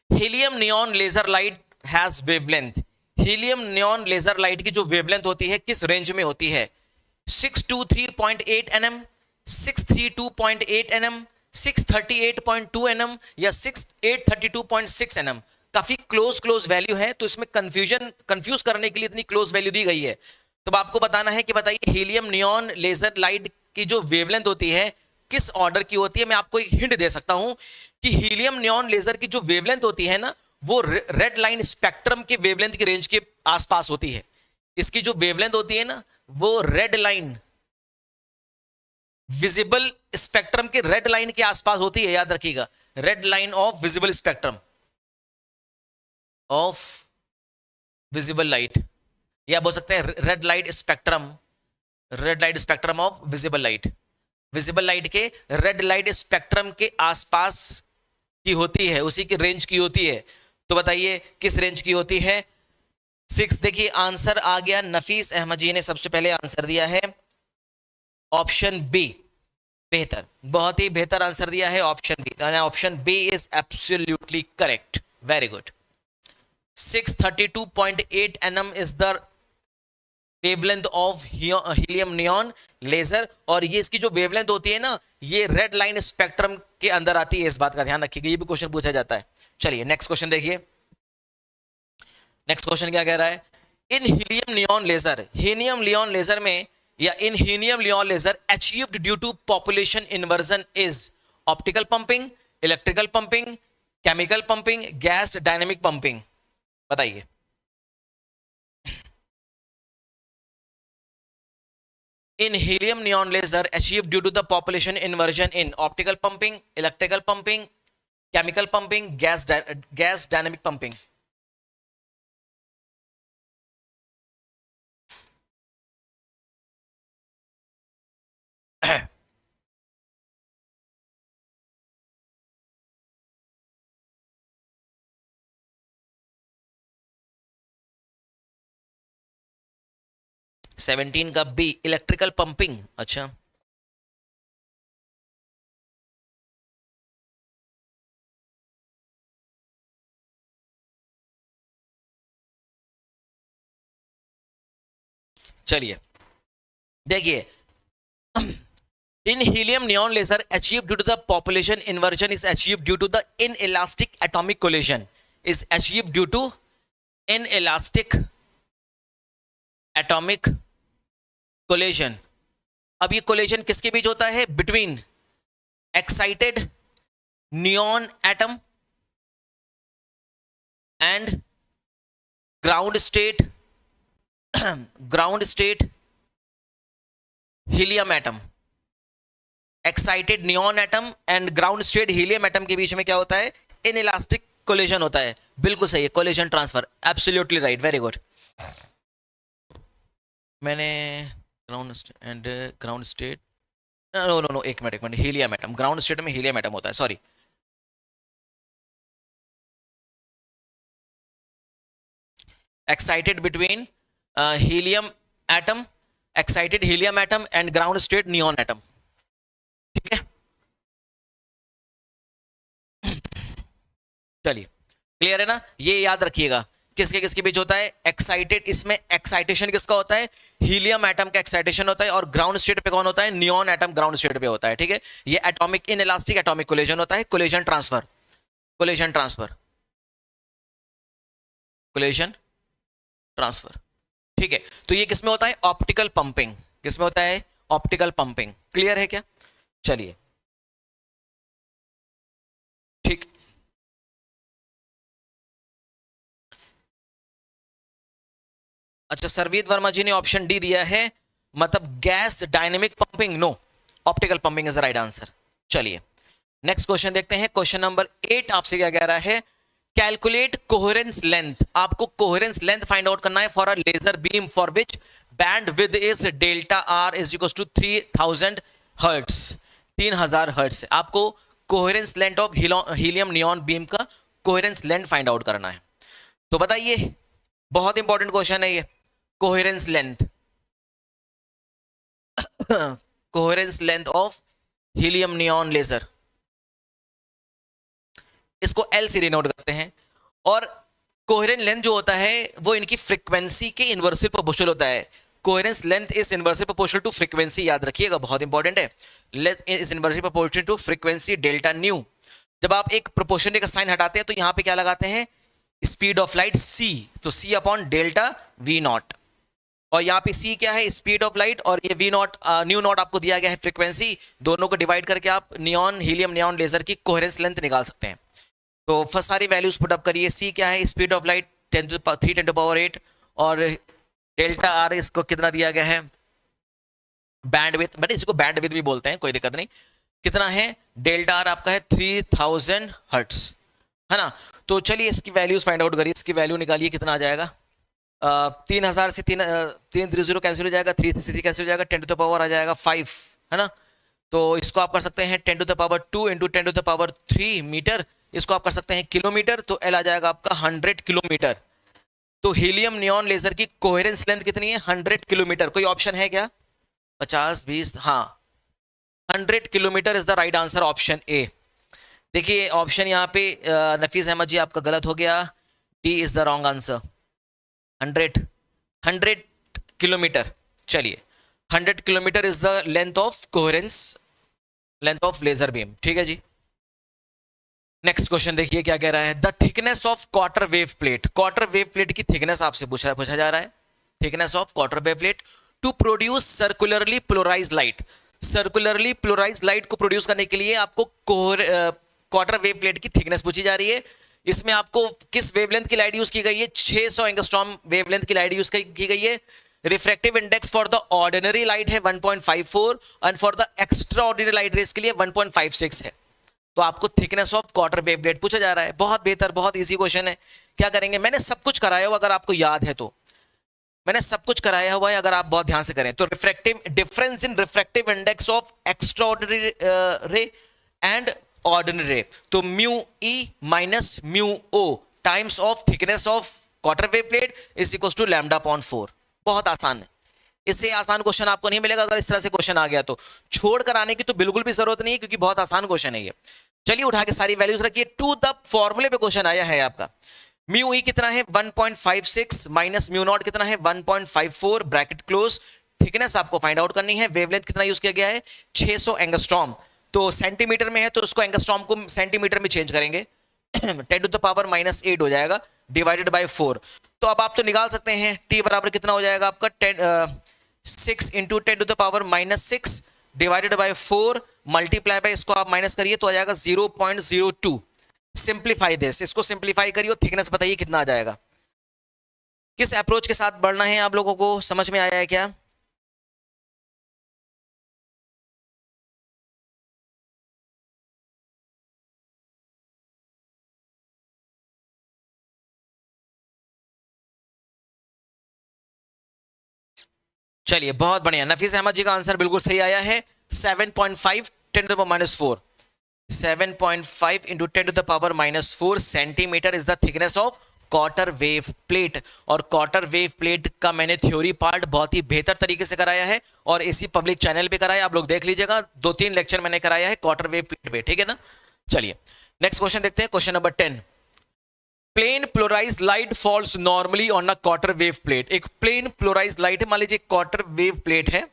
Helium neon laser light has wavelength. Helium neon laser light की जो वेवलेंथ होती है किस रेंज में होती है? 623.8 nm, 632.8 nm, 638.2 nm या 832.6 nm? काफी क्लोज वैल्यू है, तो इसमें कंफ्यूज करने के लिए इतनी क्लोज वैल्यू दी गई है। तो आपको बताना है कि बताइए हीलियम नियॉन लेजर लाइट की जो वेवलेंथ होती है किस ऑर्डर की होती है। मैं आपको एक हिंट दे सकता हूं कि हीलियम नियॉन लेजर की जो वेवलेंथ होती है ना, वो रेड लाइन स्पेक्ट्रम के वेवलेंथ की रेंज के आसपास होती है। इसकी जो वेवलेंथ होती है ना, वो रेड लाइन विजिबल स्पेक्ट्रम के रेड लाइन के आसपास होती है। याद रखिएगा, red line of visible spectrum of visible light, या बोल सकते हैं red light spectrum, red light spectrum of visible light. Visible light के रेड लाइट स्पेक्ट्रम के आसपास की होती है, उसी की रेंज की होती है। तो बताइए किस रेंज की होती है? 6। देखिए आंसर आ गया, नफीस अहमद जी ने सबसे पहले आंसर दिया है ऑप्शन बी। बेहतर, बहुत ही बेहतर आंसर दिया है option B. Option B is absolutely correct, very good. 632.8 nm is the wavelength of helium neon laser, और ये इसकी जो वेवलेंथ होती है ना, ये रेड लाइन स्पेक्ट्रम के अंदर आती है। इस बात का ध्यान रखिएगा, ये भी क्वेश्चन पूछा जाता है। चलिए नेक्स्ट क्वेश्चन देखिए। नेक्स्ट क्वेश्चन क्या कह रहा है? In helium neon laser, helium neon laser में या in helium neon laser achieved due to population inversion is optical pumping, electrical pumping, chemical pumping, gas dynamic pumping? बताइए। In helium neon laser achieved due to the population inversion in optical pumping, electrical pumping, chemical pumping, gas dynamic pumping? Seventeen का B, electrical pumping. अच्छा, चलिए देखिए। In helium neon laser achieved due to the population inversion is achieved due to the inelastic atomic collision, is achieved due to inelastic atomic collision। अब ये collision किसके बीच होता है? Between excited neon atom and ground state helium atom. Excited neon atom and ground state helium atom के बीच में क्या होता है? इनइलास्टिक कोलिजन होता है। बिल्कुल सही है, collision transfer, absolutely right, very good. मैंने ग्राउंड स्टेट, नो, एक minute, helium atom, ground state में हीलियम एटम होता है, sorry. Excited between helium atom, excited helium atom and ground state neon atom. ठीक है, चलिए क्लियर है ना, ये याद रखिएगा किसके किसके बीच होता है एक्साइटेड, इसमें एक्साइटेशन किसका होता है, हीलियम एटम का एक्साइटेशन होता है, और ग्राउंड स्टेट पे कौन होता है, नियॉन एटम ग्राउंड स्टेट पे होता है। ठीक है, ये atomic in elastic atomic collision होता है, collision transfer, collision transfer, collision transfer. ठीक है, तो ये किसमें होता है, ऑप्टिकल पंपिंग, किसमें होता है, ऑप्टिकल पंपिंग। क्लियर है क्या, चलिए ठीक। अच्छा, सरवीत वर्मा जी ने ऑप्शन डी दिया है, मतलब gas dynamic pumping, no, optical pumping is the right answer. चलिए नेक्स्ट क्वेश्चन देखते हैं, क्वेश्चन नंबर 8 आपसे क्या कह रहा है, कैलकुलेट कोहेरेंस लेंथ, आपको कोहेरेंस लेंथ फाइंड आउट करना है for a laser beam for which bandwidth is delta R is equal to 3000 hertz, 3000 hertz. आपको coherence length of helium neon beam का कोहेरेंस लेंथ फाइंड आउट करना है। तो बताइए, बहुत इंपॉर्टेंट क्वेश्चन है ये, coherence length, coherence length of helium neon laser, इसको एल से डिनोट करते हैं। और कोहेरेंस लेंथ जो होता है वो इनकी फ्रीक्वेंसी के इनवर्सली प्रोपोर्शनल होता है। Coherence length is inversely proportional to frequency, याद रखिएगा, बहुत इंपॉर्टेंट है, length is inversely proportional to frequency delta nu. जब आप एक प्रोपोर्शनल का साइन हटाते हैं तो यहां पे क्या लगाते हैं, स्पीड ऑफ लाइट c, तो c upon delta v not, और यहाँ पे c क्या है, स्पीड ऑफ लाइट, और ये v नॉट न्यू नॉट आपको दिया गया है फ्रीक्वेंसी, दोनों को डिवाइड करके आप नियॉन हीलियम नियॉन लेजर की कोहेरेंस लेंथ निकाल सकते हैं। तो फर्स्ट सारी वैल्यूज पुट अप करिए, c क्या है, स्पीड ऑफ लाइट 3 × 8, और डेल्टा r इसको कितना दिया गया है, बैंडविड्थ, बट इसको बैंडविड्थ भी बोलते हैं, कोई दिक्कत नहीं, कितना है, डेल्टा r आपका है 3000 हर्ट्स, है ना। तो चलिए इसकी वैल्यूज फाइंड आउट करिए, इसकी वैल्यू निकालिए, कितना आ जाएगा, 3000 से 3 कैंसिल हो जाएगा, 3 से 3 कैंसिल हो जाएगा, 10 टू द पावर आ जाएगा 5, है ना। तो इसको आप कर सकते हैं 10 to the power 2 into 10 to the power 3 metre, इसको आप कर सकते हैं किलोमीटर, तो एल आ जाएगा आपका 100 किलोमीटर। तो हीलियम नियॉन लेजर की कोहेरेंस लेंथ कितनी है, 100 किलोमीटर। कोई ऑप्शन है क्या, 50 20, हाँ 100 kilometre is the right answer, option A. देखिए ऑप्शन यहाँ पे नफीस अहमद जी आपका गलत हो गया, D is the wrong answer, 100 kilometre. चलिए 100 kilometre is the length of coherence, length of laser beam. ठीक है जी, नेक्स्ट क्वेश्चन देखिए क्या कह रहा है, the thickness of quarter wave plate, quarter wave plate की थिकनेस आपसे पूछा जा रहा है, thickness of quarter wave plate to produce circularly polarise light, circularly polarise light को प्रोड्यूस करने के लिए आपको क्वार्टर वेव प्लेट की थिकनेस पूछी जा रही है। इसमें आपको किस वेवलेंथ की लाइट यूज की गई है, 600 एंगस्ट्रॉम वेवलेंथ की लाइट यूज की गई है। Refractive index for the ordinary light है 1.54 and for the extra ordinary light rays के लिए 1.56 है। तो आपको thickness of quarter wave plate पूछा जा रहा है, बहुत बेहतर, बहुत इजी क्वेश्चन है। क्या करेंगे, मैंने सब कुछ कराया हुआ, अगर आपको याद है तो मैंने सब कुछ कराया हुआ है, अगर आप बहुत ध्यान से करें तो refractive difference in refractive index of extraordinary ray and ordinary ray, तो mu E minus mu O times of thickness of quarter wave plate is equal to lambda upon 4। बहुत आसान है, इससे आसान क्वेश्चन आपको नहीं मिलेगा। अगर इस तरह से क्वेश्चन आ गया तो छोड़ कर आने की तो बिल्कुल भी जरूरत नहीं है, क्योंकि बहुत आसान क्वेश्चन है ये। चलिए उठा के सारी वैल्यूज रखिए, टू द फॉर्मूले पे क्वेश्चन आया है आपका। म्यू ई कितना है 1.56 माइनस म्यू नॉट कितना है 1.54 ब्रैकेट क्लोज। थिकनेस आपको फाइंड आउट करनी है, वेवलेंथ कितना यूज किया गया है 600 एंगस्ट्रॉम, तो सेंटीमीटर में है तो उसको एंगस्ट्रॉम को सेंटीमीटर में चेंज करेंगे 10 टू द पावर -8 हो जाएगा डिवाइडेड बाय 4। तो अब आप तो निकाल सकते हैं t बराबर कितना हो जाएगा आपका 6 into 10 to the power -6 divided by 4 multiply by इसको आप माइनस करिए तो आ जाएगा 0.02। सिंप्लीफाई दिस, इसको सिंप्लीफाई करिए, थिकनेस बताइए कितना आ जाएगा। किस अप्रोच के साथ बढ़ना है आप लोगों को, समझ में आया है क्या? चलिए बहुत बढ़िया, नफीस अहमद जी का आंसर बिल्कुल सही आया है। 7.5 10 to the power -4, 7.5 into 10 to the power -4 centimetre is the thickness of quarter wave plate. और क्वार्टर वेव प्लेट का मैंने थ्योरी पार्ट बहुत ही बेहतर तरीके से कराया है और इसी पब्लिक चैनल पे कराया, आप लोग देख लीजिएगा, 2-3 लेक्चर मैंने कराया है क्वार्टर वेव प्लेट पे, ठीक है ना। चलिए नेक्स्ट क्वेश्चन देखते हैं, question number 10। Plane polarised light falls normally on a quarter wave plate. एक प्लेन पोलराइज्ड लाइट है, मान लीजिए क्वार्टर वेव प्लेट है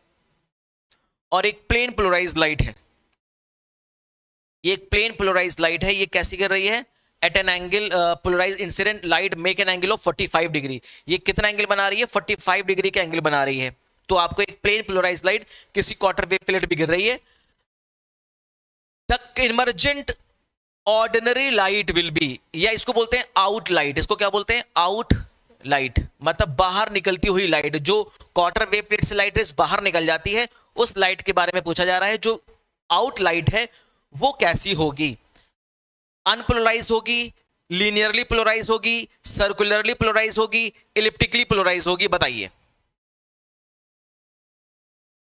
और एक प्लेन पोलराइज्ड लाइट है। ये एक प्लेन पोलराइज्ड लाइट है, ये कैसी कर रही है, at an angle, polarised incident light make an angle of 45 degree. ये कितना एंगल बना रही है, 45 डिग्री का एंगल बना रही है। तो आपको एक प्लेन पोलराइज्ड लाइट किसी क्वार्टर वेव प्लेट पे गिर रही है। The emergent ordinary light will be, या इसको बोलते हैं आउट लाइट, इसको क्या बोलते हैं, आउट लाइट, मतलब बाहर निकलती हुई लाइट। जो क्वार्टर वेव प्लेट से लाइट रेस बाहर निकल जाती है, उस लाइट के बारे में पूछा जा रहा है। जो आउट लाइट है वो कैसी होगी, अनपोलराइज होगी, लीनियरली पोलराइज होगी, सर्कुलरली पोलराइज होगी, इलिप्टिकली पोलराइज होगी, बताइए।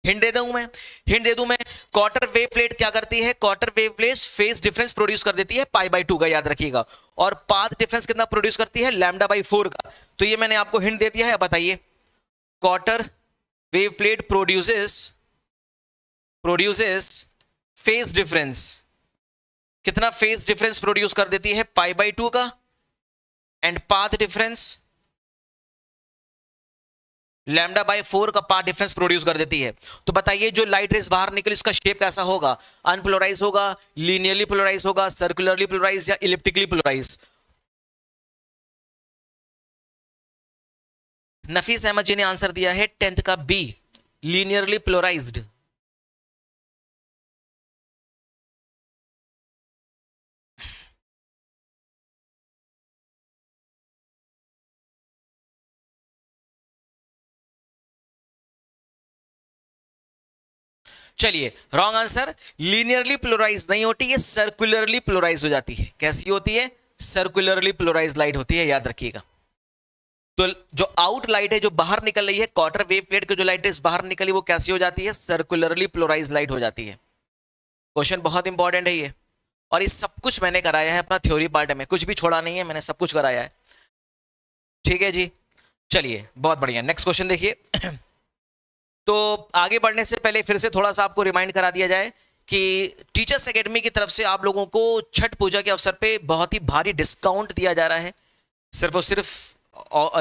हिंट दे दूं मैं, हिंट दे दूं मैं, क्वार्टर वेव प्लेट क्या करती है, quarter wave plate phase difference produce कर देती है π/2 का, याद रखिएगा, और पाथ डिफरेंस कितना प्रोड्यूस करती है, λ/4 का। तो ये मैंने आपको हिंट दे दिया है, बताइए। Quarter wave plate produces phase difference, कितना फेज डिफरेंस प्रोड्यूस कर देती है, π/2 का, एंड पाथ डिफरेंस λ/4 का पाथ डिफरेंस प्रोड्यूस कर देती है। तो बताइए जो लाइट रेस बाहर निकली उसका शेप कैसा होगा, अनपोलराइज होगा, लीनियरली पोलराइज होगा, सर्कुलरली पोलराइज या इलिप्टिकली पोलराइज। नफीस अहमद जी ने आंसर दिया है 10th का बी, लीनियरली पोलराइज्ड। चलिए रॉन्ग आंसर, लीनियरली पोलराइज नहीं होती, ये सर्कुलरली पोलराइज हो जाती है। कैसी होती है, सर्कुलरली पोलराइज लाइट होती है, याद रखिएगा। तो जो आउट लाइट है, जो बाहर निकल रही है, क्वार्टर वेव प्लेट की जो लाइट है बाहर निकली, वो कैसी हो जाती है, सर्कुलरली पोलराइज लाइट हो जाती है। क्वेश्चन बहुत इंपॉर्टेंट है ये, और ये सब कुछ मैंने कराया है अपना थ्योरी पार्ट में, कुछ भी छोड़ा नहीं है, मैंने सब कुछ कराया है, ठीक है जी। चलिए बहुत बढ़िया, नेक्स्ट क्वेश्चन देखिए। तो आगे बढ़ने से पहले फिर से थोड़ा सा आपको रिमाइंड करा दिया जाए कि टीचर्स एकेडमी की तरफ से आप लोगों को छठ पूजा के अवसर पे बहुत ही भारी डिस्काउंट दिया जा रहा है। सिर्फ और सिर्फ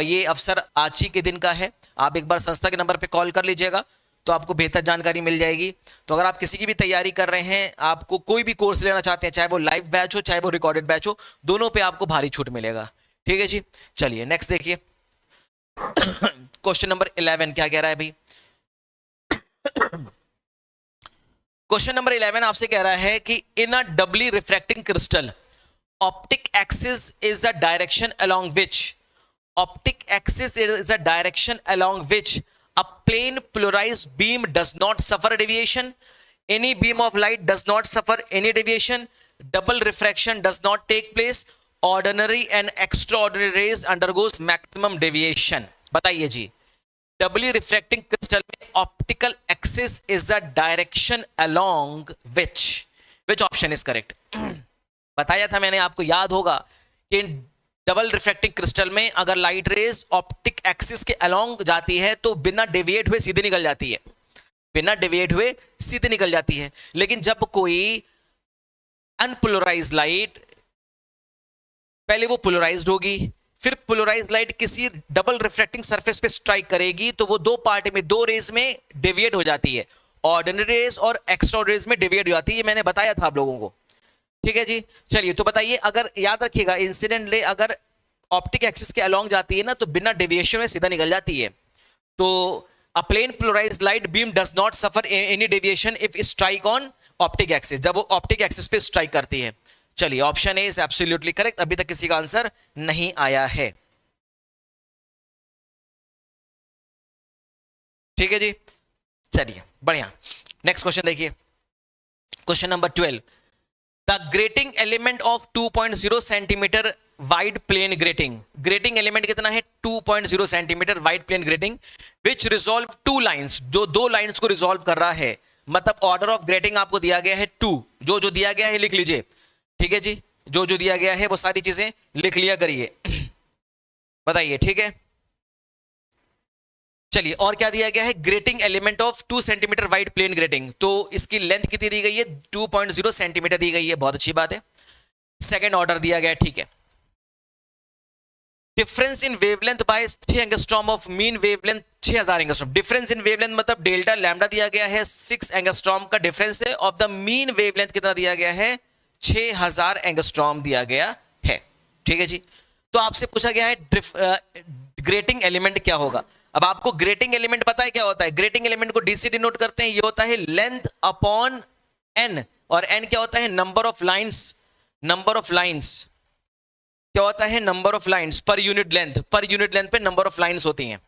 ये अवसर आज ही के दिन का है। आप एक बार संस्था के नंबर पे कॉल कर लीजिएगा तो आपको बेहतर जानकारी मिल जाएगी। तो अगर आप किसी की भी तैयारी कर रहे हैं, आपको कोई भी कोर्स लेना चाहते हैं, चाहे वो लाइव बैच हो चाहे वो रिकॉर्डेड बैच हो, दोनों पे आपको भारी छूट मिलेगा, ठीक है जी। चलिए नेक्स्ट देखिए, क्वेश्चन नंबर 11 क्या कह रहा है भाई। क्वेश्चन नंबर 11 आपसे कह रहा है कि in a doubly refracting crystal optic axis is the direction along which a plane polarized beam does not suffer deviation, any beam of light does not suffer any deviation, double refraction does not take place, ordinary and extraordinary rays undergoes maximum deviation। बताइए जी, डबली refracting crystal में optical axis is the direction along which option is correct. बताया था मैंने आपको, याद होगा कि double refracting crystal में अगर लाइट रेज ऑप्टिक एक्सिस के अलोंग जाती है तो बिना डेविएट हुए सीधे निकल जाती है, बिना डेविएट हुए सीधे निकल जाती है। लेकिन जब कोई अनपोलराइज्ड लाइट, पहले वो पोलराइज्ड होगी, फिर पोलराइज्ड लाइट किसी डबल रिफ्रैक्टिंग सरफेस पे स्ट्राइक करेगी तो वो दो पार्ट में, दो रेज में डेविएट हो जाती है, ऑर्डिनरी रेज और एक्स्ट्राऑर्डिनरी रेज में डेविएट हो जाती है। ये मैंने बताया था आप लोगों को, ठीक है जी। चलिए तो बताइए, अगर याद रखिएगा इंसिडेंट रे अगर ऑप्टिक एक्सिस के अलोंग जाती है ना तो बिना डेविएशन में सीधा निकल जाती है। तो a plane polarised light beam does not suffer any deviation if strike on optic axis, जब वो ऑप्टिक एक्सिस पे स्ट्राइक करती है। चलिए option A is absolutely correct, अभी तक किसी का आंसर नहीं आया है, ठीक है जी। चलिए बढ़िया, नेक्स्ट क्वेश्चन देखिए, question number 12। The grating element of 2.0 centimetre wide plane grating element कितना है, 2.0 centimetre wide plane grating which resolve two lines, जो दो लाइंस को रिजॉल्व कर रहा है, मतलब ऑर्डर ऑफ ग्रेटिंग आपको दिया गया है 2, जो जो दिया गया है लिख लीजिए, ठीक है जी। जो जो दिया गया है वो सारी चीजें लिख लिया करिए। बताइए, ठीक है। चलिए, और क्या दिया गया है, grating element of 2 centimetre wide plane grating, तो इसकी लेंथ कितनी दी गई है, 2.0 सेंटीमीटर दी गई है, बहुत अच्छी बात है। सेकंड ऑर्डर दिया गया है, ठीक है। Difference in wavelength by 6 angstrom of mean wavelength 6000 angstrom. Difference in wavelength मतलब डेल्टा लैम्डा दिया गया है 6 एंगस्ट्रॉम का डिफरेंस है, ऑफ द मीन वेवलेंथ कितना दिया गया है, 6000 एंगस्ट्रॉम दिया गया है, ठीक है जी। तो आपसे पूछा गया है ग्रेटिंग एलिमेंट क्या होगा। अब आपको ग्रेटिंग एलिमेंट पता है क्या होता है, ग्रेटिंग एलिमेंट को डीसी डिनोट करते हैं, ये होता है लेंथ अपॉन एन, और एन क्या होता है, number of lines. Number of lines क्या होता है, number of lines per unit length, per unit length पे नंबर ऑफ लाइंस होती हैं,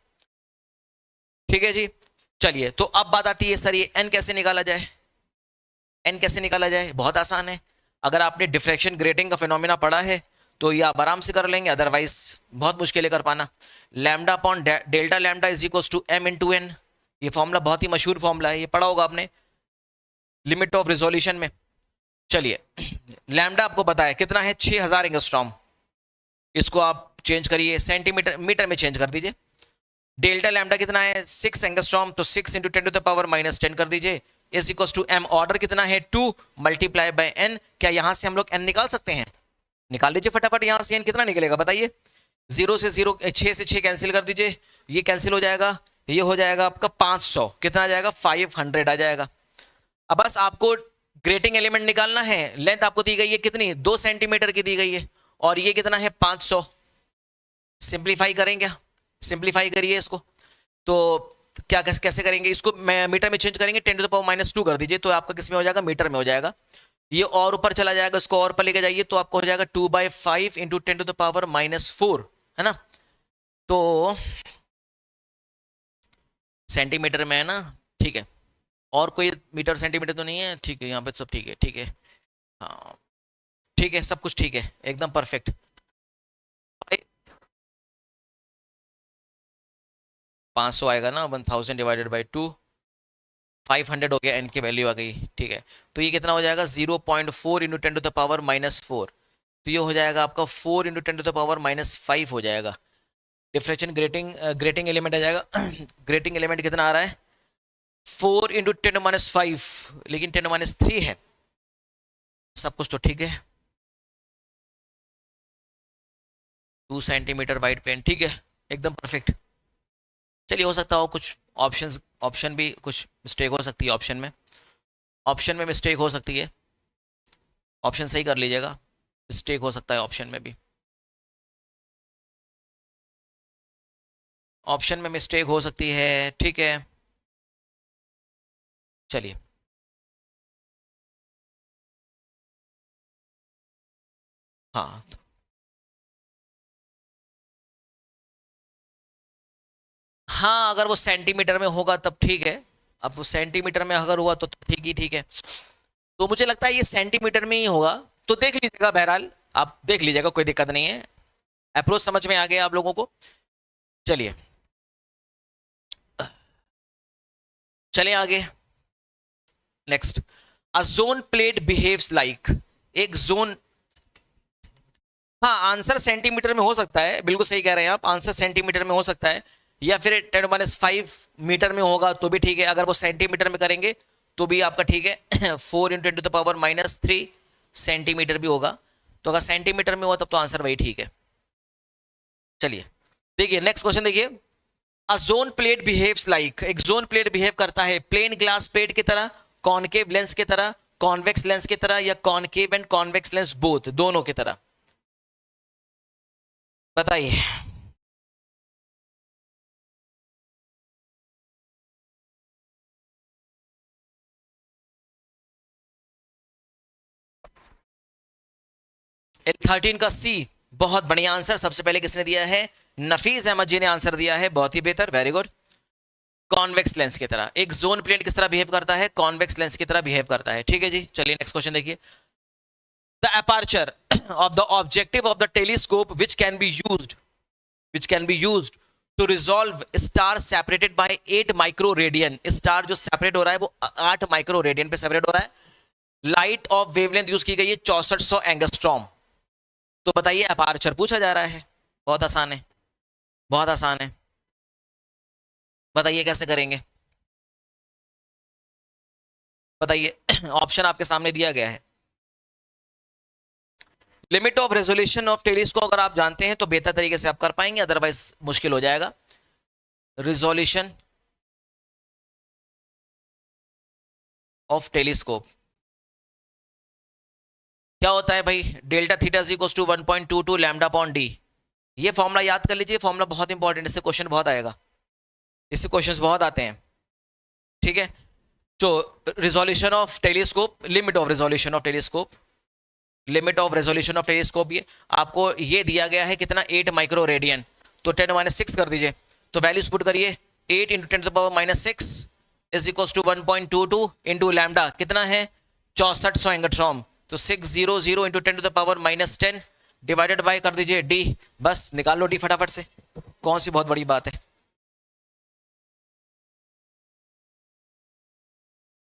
ठीक है जी। चलिए, तो अब बात आती है सर ये एन कैसे निकाला जाए। एन कैसे निकाला जाए, बहुत आसान है। अगर आपने डिफ्रैक्शन ग्रेटिंग का फिनोमिना पढ़ा है तो ये आप आराम से कर लेंगे, अदरवाइज बहुत मुश्किल है कर पाना। Lambda upon delta lambda is equal to M into N, ये फॉर्मूला बहुत ही मशहूर फॉर्मूला है, ये पढ़ा होगा आपने लिमिट ऑफ रिजोल्यूशन में। चलिए, लैम्डा आपको पता है कितना है, 6000 एंगस्ट्रॉम, इसको आप चेंज करिए सेंटीमीटर मीटर में चेंज कर दीजिए। डेल्टा लैम्डा कितना है, 6 एंगस्ट्रॉम, तो 6 इंटू 10 टू द पावर -10 कर दीजिए, is equal to M. Order कितना है 2 मल्टीप्लाई बाय एन। क्या यहां से हम लोग एन निकाल सकते हैं, निकाल लीजिए फटाफट। यहां से एन कितना निकलेगा बताइए, 0 से 0, 6 से 6 कैंसिल कर दीजिए, ये कैंसिल हो जाएगा, ये हो जाएगा आपका 500, कितना आ जाएगा 500 आ जाएगा। अब बस आपको ग्रेटिंग एलिमेंट निकालना है, लेंथ आपको दी गई है कितनी, 2 सेंटीमीटर की दी गई है, और ये कितना है 500। सिंप्लीफाई करेंगे, सिंप्लीफाई करिए इसको, तो क्या कैसे करेंगे इसको, मीटर में चेंज करेंगे, 10 टू द पावर -2 कर दीजिए, तो आपका किस में हो जाएगा, मीटर में हो जाएगा। ये और ऊपर चला जाएगा, इसको और पर लेके जाइए, तो आपको हो जाएगा 2/5 इंटू 10 टू द पावर -4, है ना। तो सेंटीमीटर में है ना, ठीक है, और कोई मीटर सेंटीमीटर तो नहीं है, ठीक है, यहाँ पे सब ठीक है, ठीक है, हाँ ठीक है, सब कुछ ठीक है, एकदम परफेक्ट। 500 आएगा ना, 1000 डिवाइडेड बाई 2, 500 हो गया, एन की वैल्यू आ गई, ठीक है। तो ये कितना हो जाएगा, 0.4 इंटू 10 टू द पावर -4, तो ये हो जाएगा आपका 4 इंटू 10 टू द पावर -5 हो जाएगा। डिफ्रेक्शन ग्रेटिंग एलिमेंट आ जाएगा ग्रेटिंग एलिमेंट कितना आ रहा है, 4 इंटू 10⁻5, लेकिन 10⁻3 है, सब कुछ तो ठीक है। 2 सेंटीमीटर वाइड पेन, ठीक है, एकदम परफेक्ट। चलिए, हो सकता हो कुछ ऑप्शन भी कुछ मिस्टेक हो सकती है, ऑप्शन में मिस्टेक हो सकती है, ऑप्शन सही कर लीजिएगा, मिस्टेक हो सकता है ऑप्शन में भी, ऑप्शन में मिस्टेक हो सकती है, ठीक है। चलिए, हाँ हाँ, अगर वो सेंटीमीटर में होगा तब ठीक है, अब वो सेंटीमीटर में अगर हुआ तो ठीक ही ठीक है। तो मुझे लगता है ये सेंटीमीटर में ही होगा, तो देख लीजिएगा, बहरहाल आप देख लीजिएगा, कोई दिक्कत नहीं है, अप्रोच समझ में आ गया आप लोगों को। चलिए, चलें आगे, next. A zone plate behaves like, एक जोन, हाँ आंसर सेंटीमीटर में हो सकता है, बिल्कुल सही कह रहे हैं आप, आंसर सेंटीमीटर में हो सकता है, या फिर 10⁻5 मीटर में होगा तो भी ठीक है, अगर वो सेंटीमीटर में करेंगे तो भी आपका ठीक है 4 into 10 to the power -3 centimetre भी होगा, तो अगर सेंटीमीटर में हुआ तब तो आंसर वही ठीक है। चलिए, देखिए नेक्स्ट क्वेश्चन, देखिए। A zone plate behaves like, एक जोन प्लेट बिहेव करता है प्लेन ग्लास प्लेट की तरह, कॉनकेव लेंस की तरह, कॉन्वेक्स लेंस की तरह, या concave and convex lens both, दोनों की तरह, बताइए। L13 का सी, बहुत बढ़िया आंसर, सबसे पहले किसने दिया है, नफीस अहमद जी ने आंसर दिया है, बहुत ही बेहतर, वेरी गुड। कॉन्वेक्स लेंस की तरह, एक जोन प्लेट किस तरह बिहेव करता है, कॉन्वेक्स लेंस की तरह बिहेव करता है, ठीक है जी। चलिए नेक्स्ट क्वेश्चन देखिए। The aperture of the objective of the telescope which can be used to resolve star separated by 8 micro radian, star जो सेपरेट हो रहा है वो 8 माइक्रो रेडियन पे सेपरेट हो रहा है, लाइट ऑफ वेवलेंथ यूज की गई है 6400 एंगस्ट्रॉम, तो बताइए अपर्चर पूछा जा रहा है, बहुत आसान है। बहुत आसान है, बताइए कैसे करेंगे, बताइए। ऑप्शन आपके सामने दिया गया है। Limit of resolution of telescope अगर आप जानते हैं तो बेहतर तरीके से आप कर पाएंगे, अदरवाइज मुश्किल हो जाएगा। रिजोल्यूशन ऑफ टेलीस्कोप क्या होता है भाई? Delta theta equals to 1.22 lambda upon D. ये फॉर्मूला याद कर लीजिए, फॉर्मूला बहुत इंपॉर्टेंट, इससे क्वेश्चन बहुत आएगा, इससे क्वेश्चंस बहुत आते हैं। ठीक है, तो resolution of telescope, limit of resolution of telescope, limit of resolution of telescope, ये आपको ये दिया गया है कितना, 8 माइक्रो रेडियन। तो 10⁻6 कर दीजिए, तो वैल्यूज पुट करिए। 8 into 10⁻6 is equals to 1.22 into lambda कितना है, 6400 एंगस्ट्रॉम। तो 600 इंटू 10⁻10 डिवाइडेड बाय कर दीजिए डी। बस निकाल लो डी फटाफट से, कौन सी बहुत बड़ी बात है,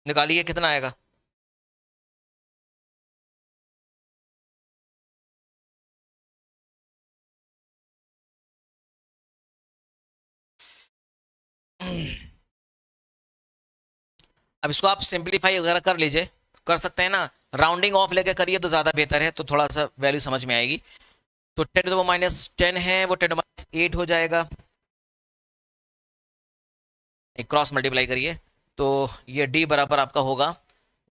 निकालिए कितना आएगा। अब इसको आप सिंप्लीफाई वगैरह कर लीजिए, कर सकते हैं ना, राउंडिंग ऑफ लेके करिए तो ज़्यादा बेहतर है, तो थोड़ा सा वैल्यू समझ में आएगी। तो 10⁻10 है वो 10⁻8 हो जाएगा, एक क्रॉस मल्टीप्लाई करिए, तो ये डी बराबर आपका होगा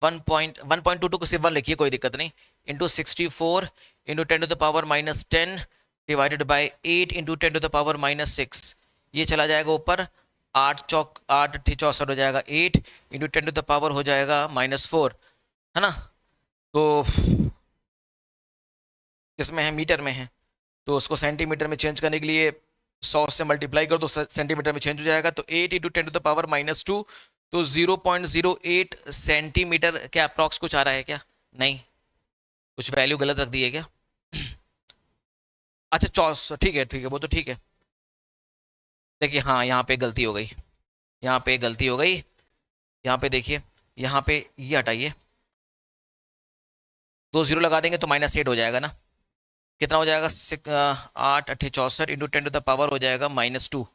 1.22 को सिर्फ 1 लिखिए, कोई दिक्कत नहीं, into 64 into 10⁻10 divided by 8 into 10⁻6। ये चला जाएगा ऊपर, 8 चौक 8 64 हो जाएगा, 8 इंटू 10 हो जाएगा -4, है ना। तो किसमें है, मीटर में है, तो उसको सेंटीमीटर में चेंज करने के लिए 100 से मल्टीप्लाई कर दो, सेंटीमीटर में चेंज हो जाएगा। तो 8 इंटू 10⁻2, तो 0.08 सेंटीमीटर। क्या अप्रॉक्स कुछ आ रहा है क्या? नहीं, कुछ वैल्यू गलत रख दी है क्या? अच्छा 64, ठीक है ठीक है, वो तो ठीक है। देखिए हाँ, यहाँ पे गलती हो गई, यहाँ पे गलती हो गई, यहाँ पे देखिए, यहाँ पे ये हटाइए, 2 जीरो लगा देंगे तो -8 हो जाएगा ना। कितना हो जाएगा, 8 8 64 इंटू 10 हो जाएगा -2।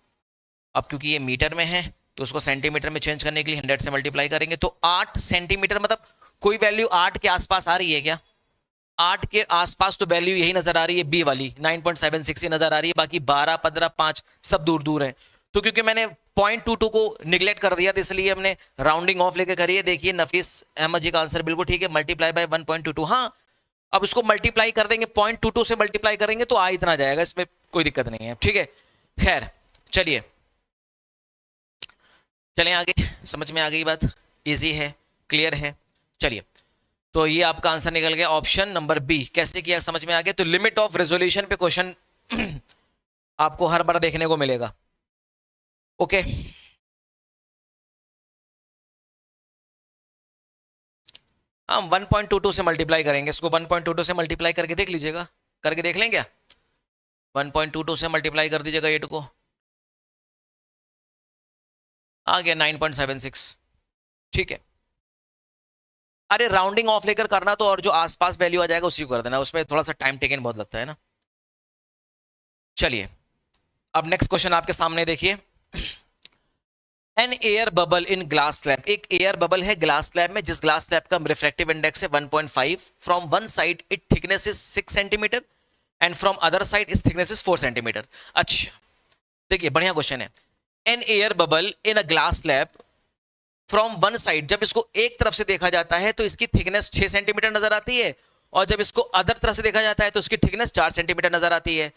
अब क्योंकि ये मीटर में है तो उसको सेंटीमीटर में चेंज करने के लिए 100 से मल्टीप्लाई करेंगे, तो 8 सेंटीमीटर, मतलब कोई वैल्यू 8 के आसपास आ रही है क्या? 8 के आसपास तो वैल्यू यही नजर आ रही है, बी वाली 9.76 ही नजर आ रही है, बाकी 12 15 5 सब दूर दूर है। तो क्योंकि मैंने 0.22 को निगलेक्ट कर दिया, तो इसलिए हमने राउंडिंग ऑफ लेके करिए। देखिए नफीस अहमद जी का आंसर बिल्कुल ठीक है, मल्टीप्लाई बाय 1.22। हाँ, अब इसको मल्टीप्लाई कर देंगे, 0.22 से मल्टीप्लाई करेंगे तो आ इतना जाएगा, इसमें कोई दिक्कत नहीं है, ठीक है। खैर चलिए, चलें आगे, समझ में आ गई बात, इजी है, क्लियर है। चलिए, तो ये आपका आंसर निकल गया ऑप्शन नंबर बी। कैसे किया समझ में आ गया। तो लिमिट ऑफ रेजोल्यूशन पे क्वेश्चन आपको हर बार देखने को मिलेगा। ओके, हम 1.22 से मल्टीप्लाई करेंगे, इसको 1.22 से मल्टीप्लाई करके देख लीजिएगा, करके देख लें क्या? 1.22 से मल्टीप्लाई कर दीजिएगा 8 को, आ गया 9.76, ठीक है। अरे राउंडिंग ऑफ लेकर करना तो, और जो आसपास वैल्यू आ जाएगा उसी को कर देना, उसमें थोड़ा सा टाइम टेकन बहुत लगता है ना। चलिए, अब नेक्स्ट क्वेश्चन आपके सामने देखिए। An air bubble in glass slab, एक एयर बबल है ग्लास स्लैब में, जिस ग्लास स्लैब का रिफ्रैक्टिव इंडेक्स है 1.5, from one side it thickness is 6 centimetre and from other side is thickness is 4 centimetre. अच्छा देखिए, बढ़िया क्वेश्चन है। An air bubble in a glass slab from one side, जब इसको एक तरफ से देखा जाता है तो इसकी थिकनेस 6 सेंटीमीटर नजर आती है, और जब इसको अदर तरफ से देखा जाता है तो इसकी थिकनेस 4 सेंटीमीटर नजर आती है।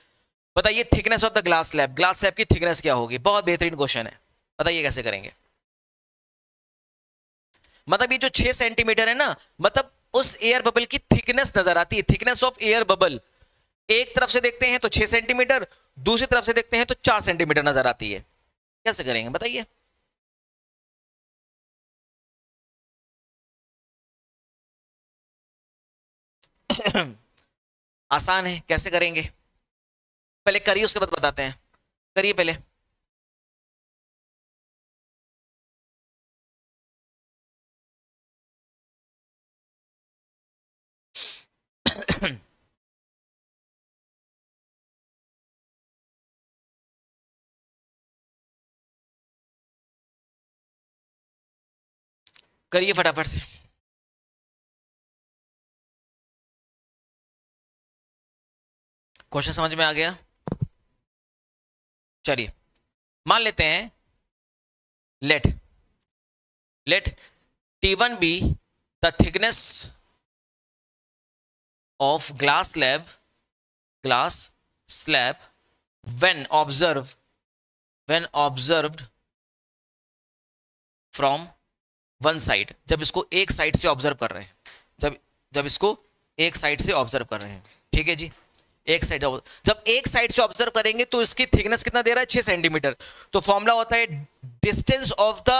बताइए thickness of the glass slab, glass slab की थिकनेस क्या होगी? बहुत बेहतरीन क्वेश्चन है, बताइए कैसे करेंगे। मतलब ये जो 6 सेंटीमीटर है ना, मतलब उस एयर बबल की थिकनेस नजर आती है, थिकनेस ऑफ एयर बबल। एक तरफ से देखते हैं तो 6 सेंटीमीटर, दूसरी तरफ से देखते हैं तो 4 सेंटीमीटर नजर आती है। कैसे करेंगे बताइए। आसान है, कैसे करेंगे? पहले करिए उसके बाद बताते हैं, करिए पहले। करिए फटाफट से। क्वेश्चन समझ में आ गया? चलिए मान लेते हैं, let let T1 be the thickness of glass slab when observed from one side। जब इसको एक साइड से ऑब्जर्व कर रहे हैं, जब इसको एक साइड से ऑब्जर्व कर रहे हैं, ठीक है जी। एक साइड, जब एक साइड से ऑब्जर्व करेंगे तो इसकी थिकनेस कितना दे रहा है? 6 सेंटीमीटर। तो फॉर्मूला होता है distance of the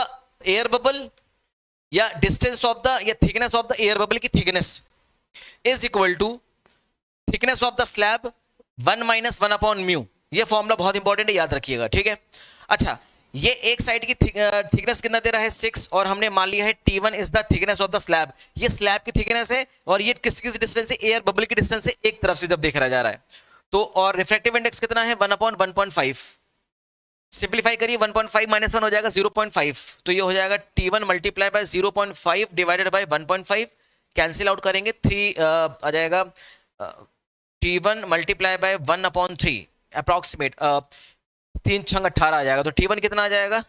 air bubble या डिस्टेंस ऑफ द या thickness of the air bubble की thickness is equal to thickness of the slab 1 - 1 upon mu. ये फॉर्मूला बहुत इंपॉर्टेंट है, याद रखिएगा, ठीक है। अच्छा, ये एक साइड की थिकनेस कितना दे रहा है? 6, और हमने मान लिया है T1 is the thickness of the slab. ये स्लैब की थिकनेस है और ये किसकी डिस्टेंस है? एयर बबल की डिस्टेंस है, एक तरफ से जब देखा जा रहा है तो। और रिफ्रैक्टिव इंडेक्स कितना है? 1/1.5। सिंप्लीफाई करिए, 1.5 - 1 हो जाएगा 0.5। तो ये हो जाएगा T1 multiply by 0.5 divided by 1.5। Cancel out करेंगे, 3 आ जाएगा। T1 मल्टीप्लाई बाय 1/3 अप्रॉक्सीमेट 3 × 6 = 18 आ जाएगा। तो T1 कितना आ जाएगा?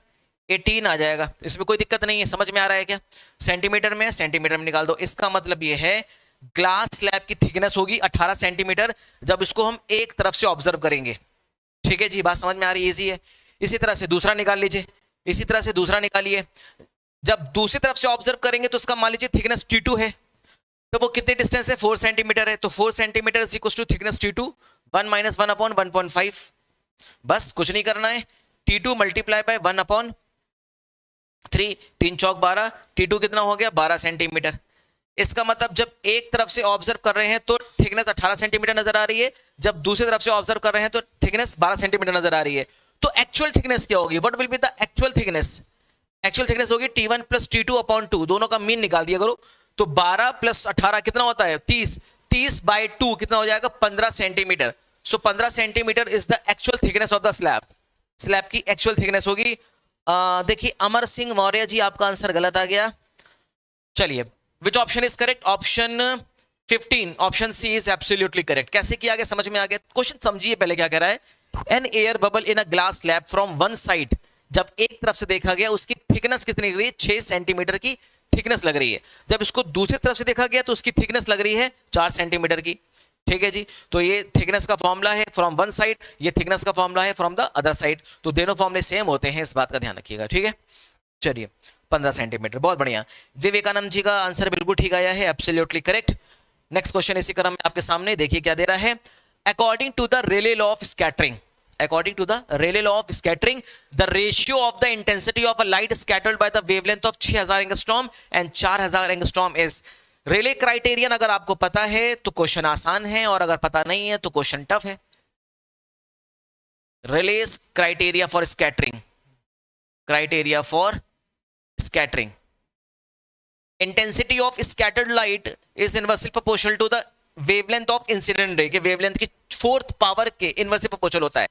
18 आ जाएगा। इसमें कोई दिक्कत नहीं है, समझ में आ रहा है क्या? सेंटीमीटर में, सेंटीमीटर में निकाल दो। इसका मतलब ये है ग्लास स्लैब की थिकनेस होगी 18 सेंटीमीटर जब इसको हम एक तरफ से ऑब्जर्व करेंगे, ठीक है जी। बात समझ में आ रही है? इजी है। इसी तरह से दूसरा निकाल लीजिए, इसी तरह से दूसरा निकालिए। जब दूसरी तरफ से ऑब्जर्व करेंगे तो उसका मान लीजिए थिकनेस T2 है, तो वो कितने डिस्टेंस है? 4 सेंटीमीटर है। तो 4 centimetre is equal to thickness T2 1 - 1/1.5। बस कुछ नहीं करना है, T2 मल्टीप्लाई बाय 1/3, 3 × 4 = 12। T2 कितना हो गया? 12 सेंटीमीटर। इसका मतलब जब एक तरफ से ऑब्जर्व कर रहे हैं तो थिकनेस 18 सेंटीमीटर नजर आ रही है, जब दूसरी तरफ से ऑब्जर्व कर रहे हैं तो थिकनेस 12 सेंटीमीटर नजर आ रही है। तो एक्चुअल थिकनेस क्या होगी? What will be the actual thickness? Actual thickness होगी T1 + T2/2। दोनों का मीन निकाल दिया करो। तो 12 + 18 कितना होता है? 30। 30/2 कितना हो जाएगा? 15 centimetre. So 15 centimetre is the actual thickness of the slab. Slab की एक्चुअल थिकनेस होगी। देखिए अमर सिंह मौर्य जी, आपका आंसर गलत आ गया। चलिए, which option is correct? Option 15, option C is absolutely correct. कैसे किया गया समझ में आ गया? क्वेश्चन समझिए पहले क्या कह रहा है। An air bubble in a glass slab from one side, जब एक तरफ से देखा गया उसकी थिकनेस कितनी लग रही है? 6 सेंटीमीटर की थिकनेस लग रही है। जब इसको दूसरी तरफ से देखा गया तो उसकी थिकनेस लग रही है 4 सेंटीमीटर की, ठीक है जी। तो ये थिकनेस का फॉर्मूला है फ्रॉम वन साइड, ये थिकनेस का फॉर्मूला है फ्रॉम द अदर साइड। तो दोनों फॉर्मूले सेम होते हैं, इस बात का ध्यान रखिएगा, ठीक है। चलिए 15 सेंटीमीटर, बहुत बढ़िया। विवेकानंद जी का आंसर बिल्कुल ठीक आया है, एब्सोल्युटली करेक्ट। नेक्स्ट क्वेश्चन इसी क्रम में आपके सामने, देखिए क्या दे रहा है। According to the Rayleigh law of scattering, according to the Rayleigh law of scattering, the ratio of the intensity of a light scattered by the wavelength of 6000 angstrom and 4000 angstrom is Rayleigh criterion. अगर आपको पता है तो question आसान है, और अगर पता नहीं है तो क्वेश्चन टफ है। Rayleigh's criteria for scattering, criteria for scattering, intensity of scattered light is inversely proportional to the wavelength of incident ray के वेवलेंथ की 4th पावर के इनवर्सली प्रोपोर्शनल होता है।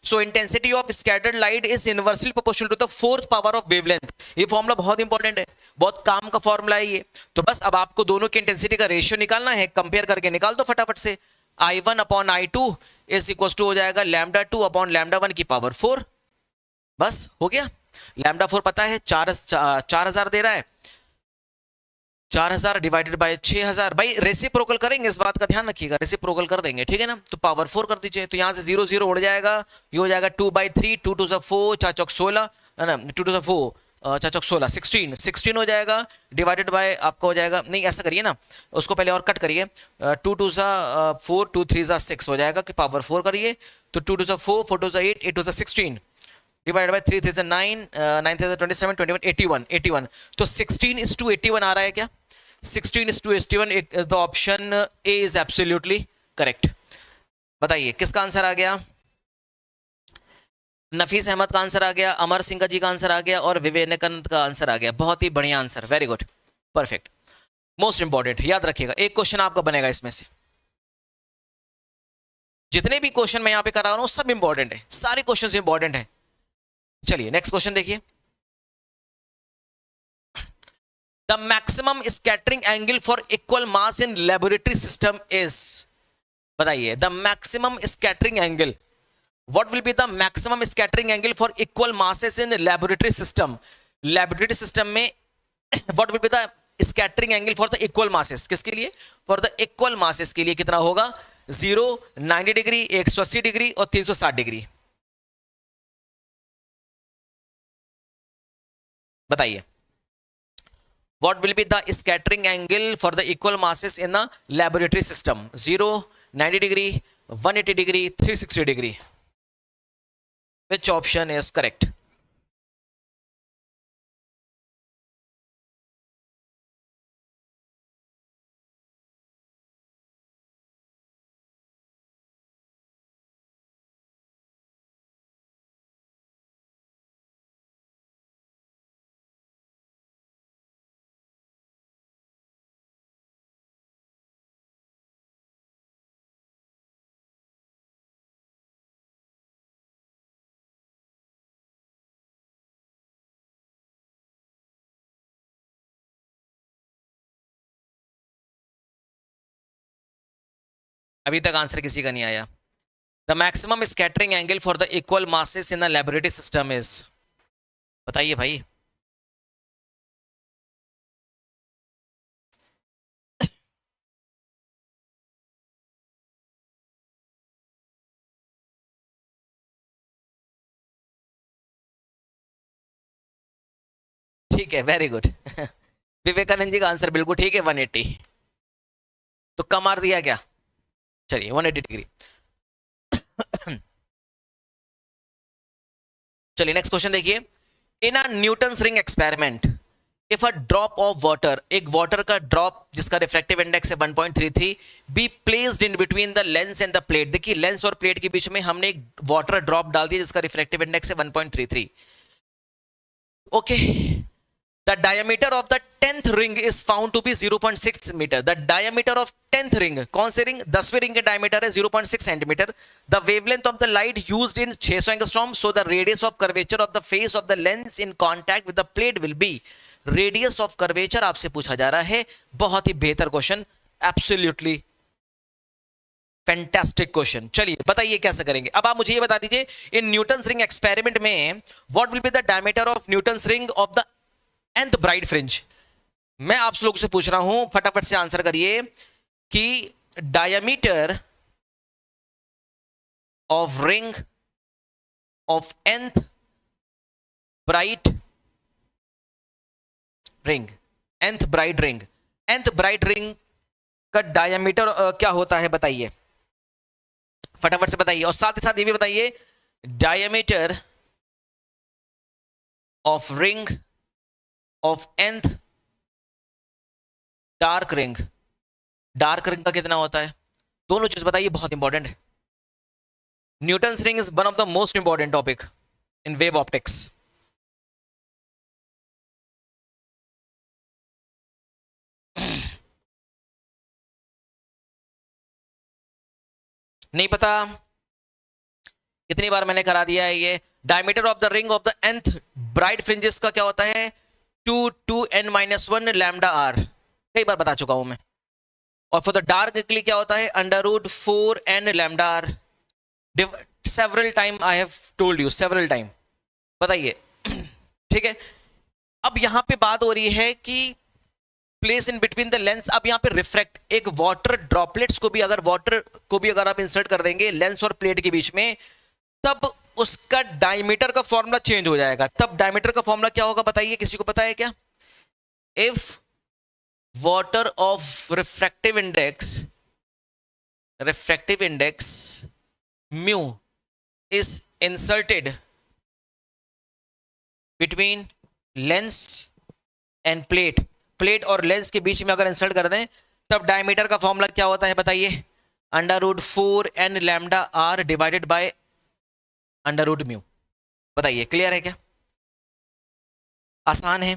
So intensity of scattered light is inversely proportional to the 4th power of wavelength. ये formula बहुत important है, बहुत काम का फॉर्मूला है ये। तो बस अब आपको दोनों की इंटेंसिटी का रेशियो निकालना है, कंपेयर करके निकाल दो फटाफट से। I1/I2 इज इक्वल टू हो जाएगा λ2/λ1 की पावर 4। बस हो गया। λ4 पता है 4000 दे रहा है, 4000 डिवाइडेड बाय 6000। भाई रेसिप्रोकल करेंगे, इस बात का ध्यान रखिएगा, रेसिप्रोकल कर देंगे, ठीक है ना। तो पावर 4 कर दीजिए, तो यहाँ से 0 0 उड़ जाएगा, ये हो जाएगा 2/3, 2 2 4, 4 चौक 16, है ना, 2 2 4, 4 चौक 16, 16 हो जाएगा, डिवाइडेड बाय आपका हो जाएगा, नहीं ऐसा करिए ना, उसको पहले और कट करिए, 2 2 4, 2 3 6 हो जाएगा कि पावर 4 करिए, तो 2 2 4, 4 2 8, 8 2 16, डिवाइडेड बाय 3 3 9, 9 3 27, 21, 81, 81। तो 16:81 आ रहा है क्या? 16:81 the option A is absolutely correct। बताइए किसका आंसर आ गया? नफीस अहमद का आंसर आ गया, अमर सिंह जी का आंसर आ गया, और विवेकानंद का आंसर आ गया। बहुत ही बढ़िया answer, very good, perfect. Most important याद रखिएगा, एक क्वेश्चन आपका बनेगा इसमें से। जितने भी क्वेश्चन मैं यहां पे करा रहा हूं सब इंपॉर्टेंट है, सारे क्वेश्चन इंपॉर्टेंट है। चलिए नेक्स्ट क्वेश्चन देखिए। The maximum scattering angle for equal mass in laboratory system is, बताइए the maximum scattering angle, what will be the maximum scattering angle for equal masses in laboratory system. Laboratory system में what will be the scattering angle for the equal masses, किसके लिए, for the equal masses के लिए कितना होगा, 0, 90 degree, 180 degree और 360 degree. बताइए what will be the scattering angle for the equal masses in a laboratory system, 0, 90 degree, 180 degree, 360 degree, which option is correct? अभी तक आंसर किसी का नहीं आया। The maximum scattering angle for the equal masses in a laboratory system is, बताइए भाई। ठीक है, वेरी गुड। विवेकानंद जी का आंसर बिल्कुल ठीक है, 180। तो कम मार दिया क्या, चलिए 180 डिग्री। चलिए नेक्स्ट क्वेश्चन देखिए। In a Newton's ring experiment if a drop of water, एक वाटर का ड्रॉप जिसका रिफ्रैक्टिव इंडेक्स है 1.33, be placed in between the lens and the plate. देखिए लेंस और प्लेट के बीच में हमने एक वाटर ड्रॉप डाल दिया जिसका रिफ्रैक्टिव इंडेक्स है 1.33। Okay, the diameter of the 10th ring is found to be 0.6 meter. The diameter of 10th ring, कौन से रिंग, 10वीं रिंग के डायमीटर है 0.6 centimetre. The wavelength of the light used in 600 angstrom, so the radius of curvature of the face of the lens in contact with the plate will be, radius of curvature आपसे पूछा जा रहा है। बहुत ही बेहतर question, absolutely fantastic question. चलिए बताइए कैसे करेंगे। अब आप मुझे ये बता दीजिए, इन न्यूटन्स रिंग एक्सपेरिमेंट में what will be the diameter of Newton's ring of the nth bright fringe. मैं आप लोगों से पूछ रहा हूं, फटाफट से आंसर करिए कि diameter of ring of nth bright ring, nth bright ring, nth bright ring का डायमीटर क्या होता है बताइए, फटाफट से बताइए। और साथ ही साथ ये भी बताइए diameter of ring of nth dark ring, dark ring का कितना होता है, दोनों चीज बताइए, बहुत इंपॉर्टेंट है। Newton's ring is one of the most important topic in wave optics. नहीं पता, कितनी बार मैंने करा दिया है ये। Diameter of the ring of the nth bright fringes का क्या होता है, 2n-1 लैम्डा आर, कई बार बता चुका हूं मैं। और फॉर द डार्क के लिए क्या होता है, √4n lambda R, several time I have told you, several time, बताइए। ठीक है, अब यहां पे बात हो रही है कि place in between the lens. अब यहां पे रिफ्रैक्ट, एक वाटर ड्रॉपलेट्स को भी अगर आप इंसर्ट कर देंगे लेंस और प्लेट के बीच में, तब उसका डायमीटर का फॉर्मूला चेंज हो जाएगा। तब डायमीटर का फॉर्मूला क्या होगा बताइए, किसी को पता है क्या? If water of refractive index mu is inserted between lens end plate और लेंस के बीच में अगर इंसर्ट कर दें, तब डायमीटर का फॉर्मूला क्या होता है बताइए, √4n lambda are divided by √μ। बताइए क्लियर है क्या? आसान है,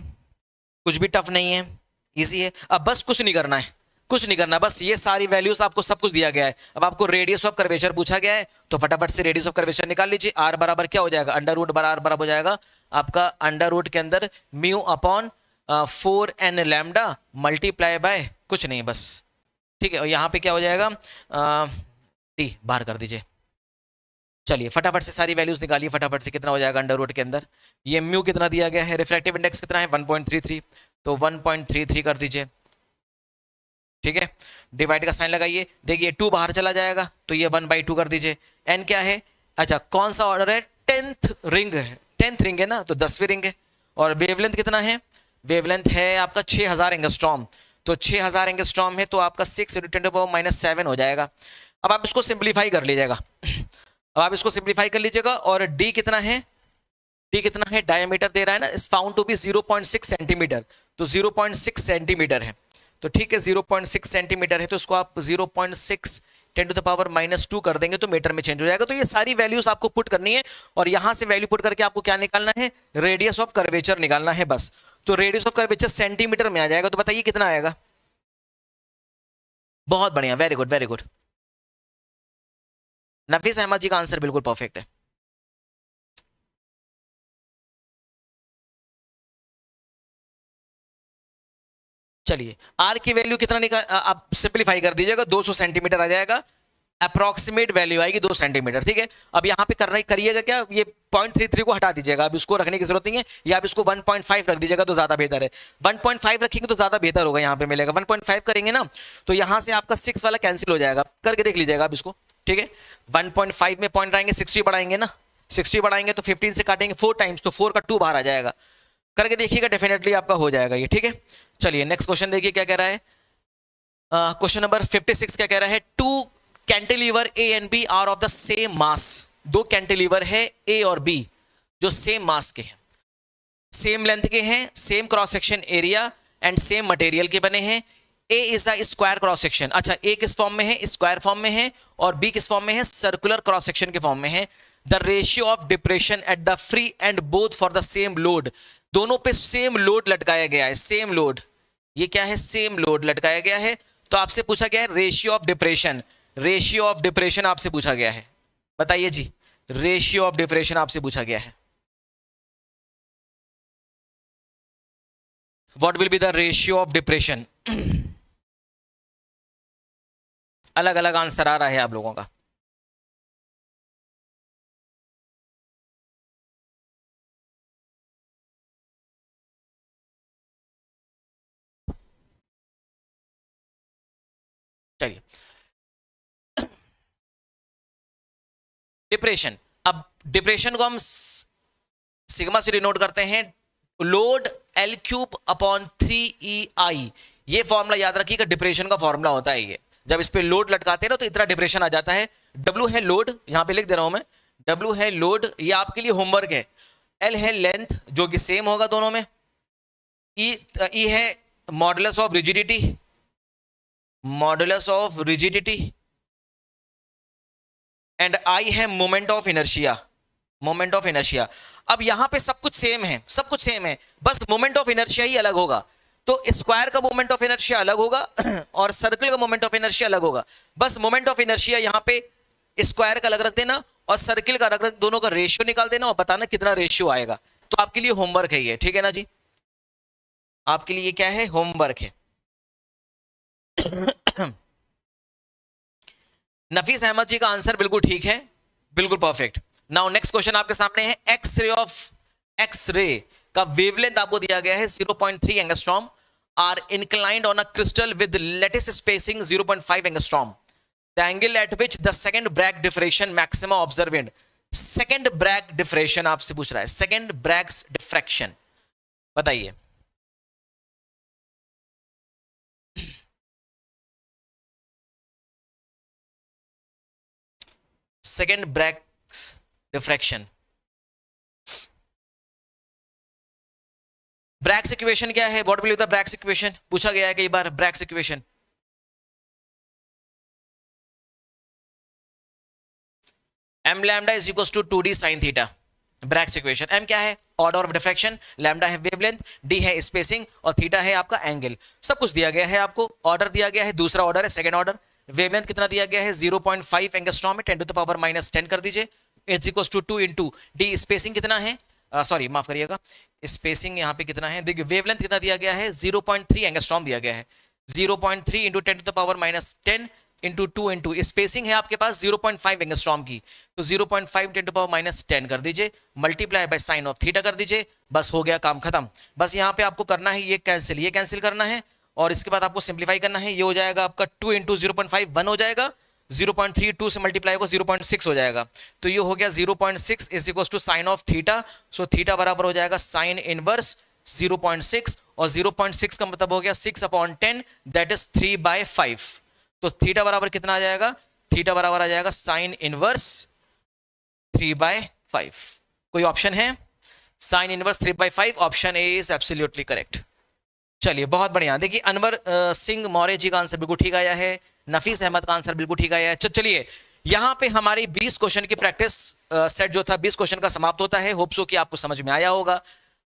कुछ भी टफ नहीं है, इजी है। अब बस कुछ नहीं करना है, बस ये सारी वैल्यूज आपको सब कुछ दिया गया है। अब आपको रेडियस ऑफ कर्वेचर पूछा गया है, तो फटाफट से रेडियस ऑफ कर्वेचर निकाल लीजिए। आर बराबर क्या हो जाएगा, √r बराबर हो जाएगा आपका √ के अंदर μ upon 4n lambda multiply by कुछ नहीं बस, ठीक है। और यहाँ पे क्या हो जाएगा, डी बाहर कर दीजिए। चलिए फटाफट से सारी वैल्यूज निकालिए, फटाफट से कितना हो जाएगा अंडर रूट के अंदर। ये म्यू कितना दिया गया है, रिफ्रैक्टिव इंडेक्स कितना है 1.33, तो 1.33 कर दीजिए, ठीक है। डिवाइड का साइन लगाइए, देखिए 2 बाहर चला जाएगा तो ये 1/2 कर दीजिए। एन क्या है, अच्छा कौन सा ऑर्डर है, 10th रिंग है, 10th रिंग है ना, तो 10वीं रिंग है। और वेवलेंथ कितना है, वेवलेंथ है आपका 6000 एंगस्ट्रॉम, तो 6000 एंगस्ट्रॉम है तो आपका 6 × 10⁻⁷ हो जाएगा। अब आप इसको सिंप्लीफाई कर लीजिएगा, अब आप इसको सिंप्लीफाई कर लीजिएगा। और डी कितना है, डी कितना है, डायमीटर दे रहा है ना, is found to be 0.6 centimetre, तो 0.6 सेंटीमीटर है, तो ठीक है 0.6 सेंटीमीटर है, तो इसको आप 0.6 10⁻⁻2 कर देंगे तो मीटर में चेंज हो जाएगा। तो ये सारी वैल्यूज आपको पुट करनी है और यहां से वैल्यू पुट करके आपको क्या निकालना है, रेडियस ऑफ कर्वेचर निकालना है बस। तो रेडियस ऑफ कर्वेचर सेंटीमीटर में आ जाएगा, तो बताइए कितना आएगा। बहुत बढ़िया, वेरी गुड वेरी गुड। नफीस अहमद जी का आंसर बिल्कुल परफेक्ट है। चलिए आर की वैल्यू कितना निकाल, आप सिंप्लीफाई कर दीजिएगा, 200 सेंटीमीटर आ जाएगा, अप्रोक्सीमेट वैल्यू आएगी 2 सेंटीमीटर, ठीक है। अब यहाँ पे करना करिएगा क्या, ये 0.33 को हटा दीजिएगा, अब इसको रखने की जरूरत नहीं है, या आप इसको 1.5 रख दीजिएगा तो ज्यादा बेहतर है। 1.5 रखेंगे तो ज्यादा बेहतर होगा, यहाँ पे मिलेगा 1.5 करेंगे ना, तो यहाँ से आपका 6 वाला कैंसिल हो जाएगा, करके देख लीजिएगा आप इसको, ठीक है। 1.5 में पॉइंट आएंगे, 60 बढ़ाएंगे ना, 60 बढ़ाएंगे तो 15 से काटेंगे 4 टाइम्स, तो 4 का 2 बाहर आ जाएगा, करके देखिएगा डेफिनेटली आपका हो जाएगा ये, ठीक है। चलिए नेक्स्ट क्वेश्चन देखिए क्या कह रहा है, क्वेश्चन नंबर 56 क्या कह रहा है, 2 cantilever A and B are of the same mass, 2 cantilever है ए और बी जो सेम मास के हैं, सेम लेंथ के हैं, same cross section area and same material के बने हैं। A is a square cross section, अच्छा ए किस फॉर्म में है, स्क्वायर फॉर्म में है, और बी किस फॉर्म में है, सर्कुलर क्रॉस सेक्शन के फॉर्म में है। The ratio of depression at the free and both for the same load, दोनों पे सेम लोड लटकाया गया है, सेम लोड, ये क्या है, सेम लोड लटकाया गया है। तो आपसे पूछा गया है ratio of depression, ratio of depression आपसे पूछा गया है, बताइए जी, रेशियो ऑफ डिप्रेशन आपसे पूछा गया है, what will be the ratio of depression. अलग अलग आंसर आ रहा है आप लोगों का। चलिए डिप्रेशन, अब डिप्रेशन को हम सिग्मा से डिनोट करते हैं, लोड L³/3EI, ये फॉर्मूला याद रखिएगा, डिप्रेशन का फॉर्मूला होता है ये, जब इस पे लोड लटकाते हैं ना तो इतना डिप्रेशन आ जाता है। W है लोड, यहां पे लिख दे रहा हूं मैं, W है लोड, ये आपके लिए होमवर्क है। L है लेंथ जो कि सेम होगा दोनों में, E है modulus of rigidity, modulus of rigidity, and I है moment of inertia, moment of inertia. अब यहां पे सब कुछ सेम है, सब कुछ सेम है, बस मोमेंट ऑफ इनर्शिया ही अलग होगा। तो स्क्वायर का मोमेंट ऑफ इनर्शिया अलग होगा और सर्कल का मोमेंट ऑफ इनर्शिया अलग होगा। बस मोमेंट ऑफ इनर्शिया यहां पे स्क्वायर का अलग रख देना और सर्किल का अलग रख, दोनों का रेशियो निकाल देना और बताना कितना रेशियो आएगा। तो आपके लिए होमवर्क है ये, ठीक है ना जी, आपके लिए क्या है, होमवर्क है। नफीस अहमद जी का आंसर बिल्कुल ठीक है, बिल्कुल परफेक्ट। नाउ नेक्स्ट क्वेश्चन आपके सामने है, एक्स-रे का वेवलेंथ आपको दिया गया है 0.3 angstrom, are inclined on a crystal with lattice spacing 0.5 angstrom, the angle at which the second Bragg diffraction maximum observed, second Bragg diffraction आपसे पूछ रहा है, सेकंड ब्रैग्स डिफ्रैक्शन, बताइए। Second Bragg's diffraction, Bragg's equation क्या है, what will be the Bragg's equation, पूछा गया है कई बार Bragg's equation. m lambda is equal to 2d sin theta, Bragg's equation. m क्या है, ऑर्डर ऑफ डिफ्रैक्शन, लैम्डा है वेवलेंथ, d है स्पेसिंग और थीटा है आपका एंगल। सब कुछ दिया गया है आपको, ऑर्डर दिया गया है, दूसरा ऑर्डर है सेकंड ऑर्डर, वेवलेंथ कितना दिया गया है 0.5 एंगस्ट्रॉम में 10⁻⁻10 कर दीजिए, is equal to 2 into D, spacing कितना है सॉरी माफ करिएगा, स्पेसिंग यहाँ पे कितना है, देखिए वेवलेंथ कितना दिया गया है, 0.3 एंगस्ट्रॉम दिया गया है, 0.3 इंटू 10⁻⁻10 इंटू 2 इंटू स्पेसिंग है आपके पास 0.5 एंगस्ट्रॉम की, तो 0.5 10⁻⁻10 कर दीजिए, multiply by sine of theta कर दीजिए, बस हो गया काम खत्म। बस यहाँ पे आपको करना है ये कैंसिल करना है, और इसके बाद आपको सिंप्लीफाई करना है, ये हो जाएगा आपका 2 इंटू 0.5 1 हो जाएगा, 0.3 2 से मल्टीप्लाई होगा 0.6 हो जाएगा, तो ये हो गया 0.6 is equal to sine of theta, so theta बराबर हो जाएगा साइन इनवर्स 0.6, और 0.6 का मतलब हो गया 6/10 दैट इज 3/5, तो थीटा बराबर कितना आ जाएगा, थीटा बराबर आ जाएगा साइन इनवर्स 3/5। कोई ऑप्शन है, sine inverse 3/5, option A is absolutely correct. चलिए बहुत बढ़िया, देखिए अनवर सिंह मौर्य जी का आंसर बिल्कुल ठीक आया है, नफीस अहमद का आंसर बिल्कुल ठीक आया है। चलिए यहाँ पे हमारी 20 क्वेश्चन की प्रैक्टिस सेट जो था 20 क्वेश्चन का समाप्त होता है। होप सो कि आपको समझ में आया होगा,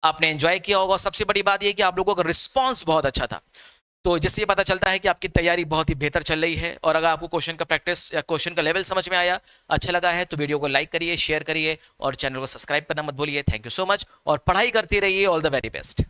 आपने एंजॉय किया होगा, सबसे बड़ी बात यह कि आप लोगों का रिस्पॉन्स बहुत अच्छा था, तो जिससे ये पता चलता है कि आपकी तैयारी बहुत ही बेहतर चल रही है। और अगर आपको क्वेश्चन का प्रैक्टिस या क्वेश्चन का लेवल समझ में आया, अच्छा लगा है, तो वीडियो को लाइक करिए, शेयर करिए और चैनल को सब्सक्राइब करना मत भूलिए। थैंक यू सो मच, और पढ़ाई करते रहिए। All the very best.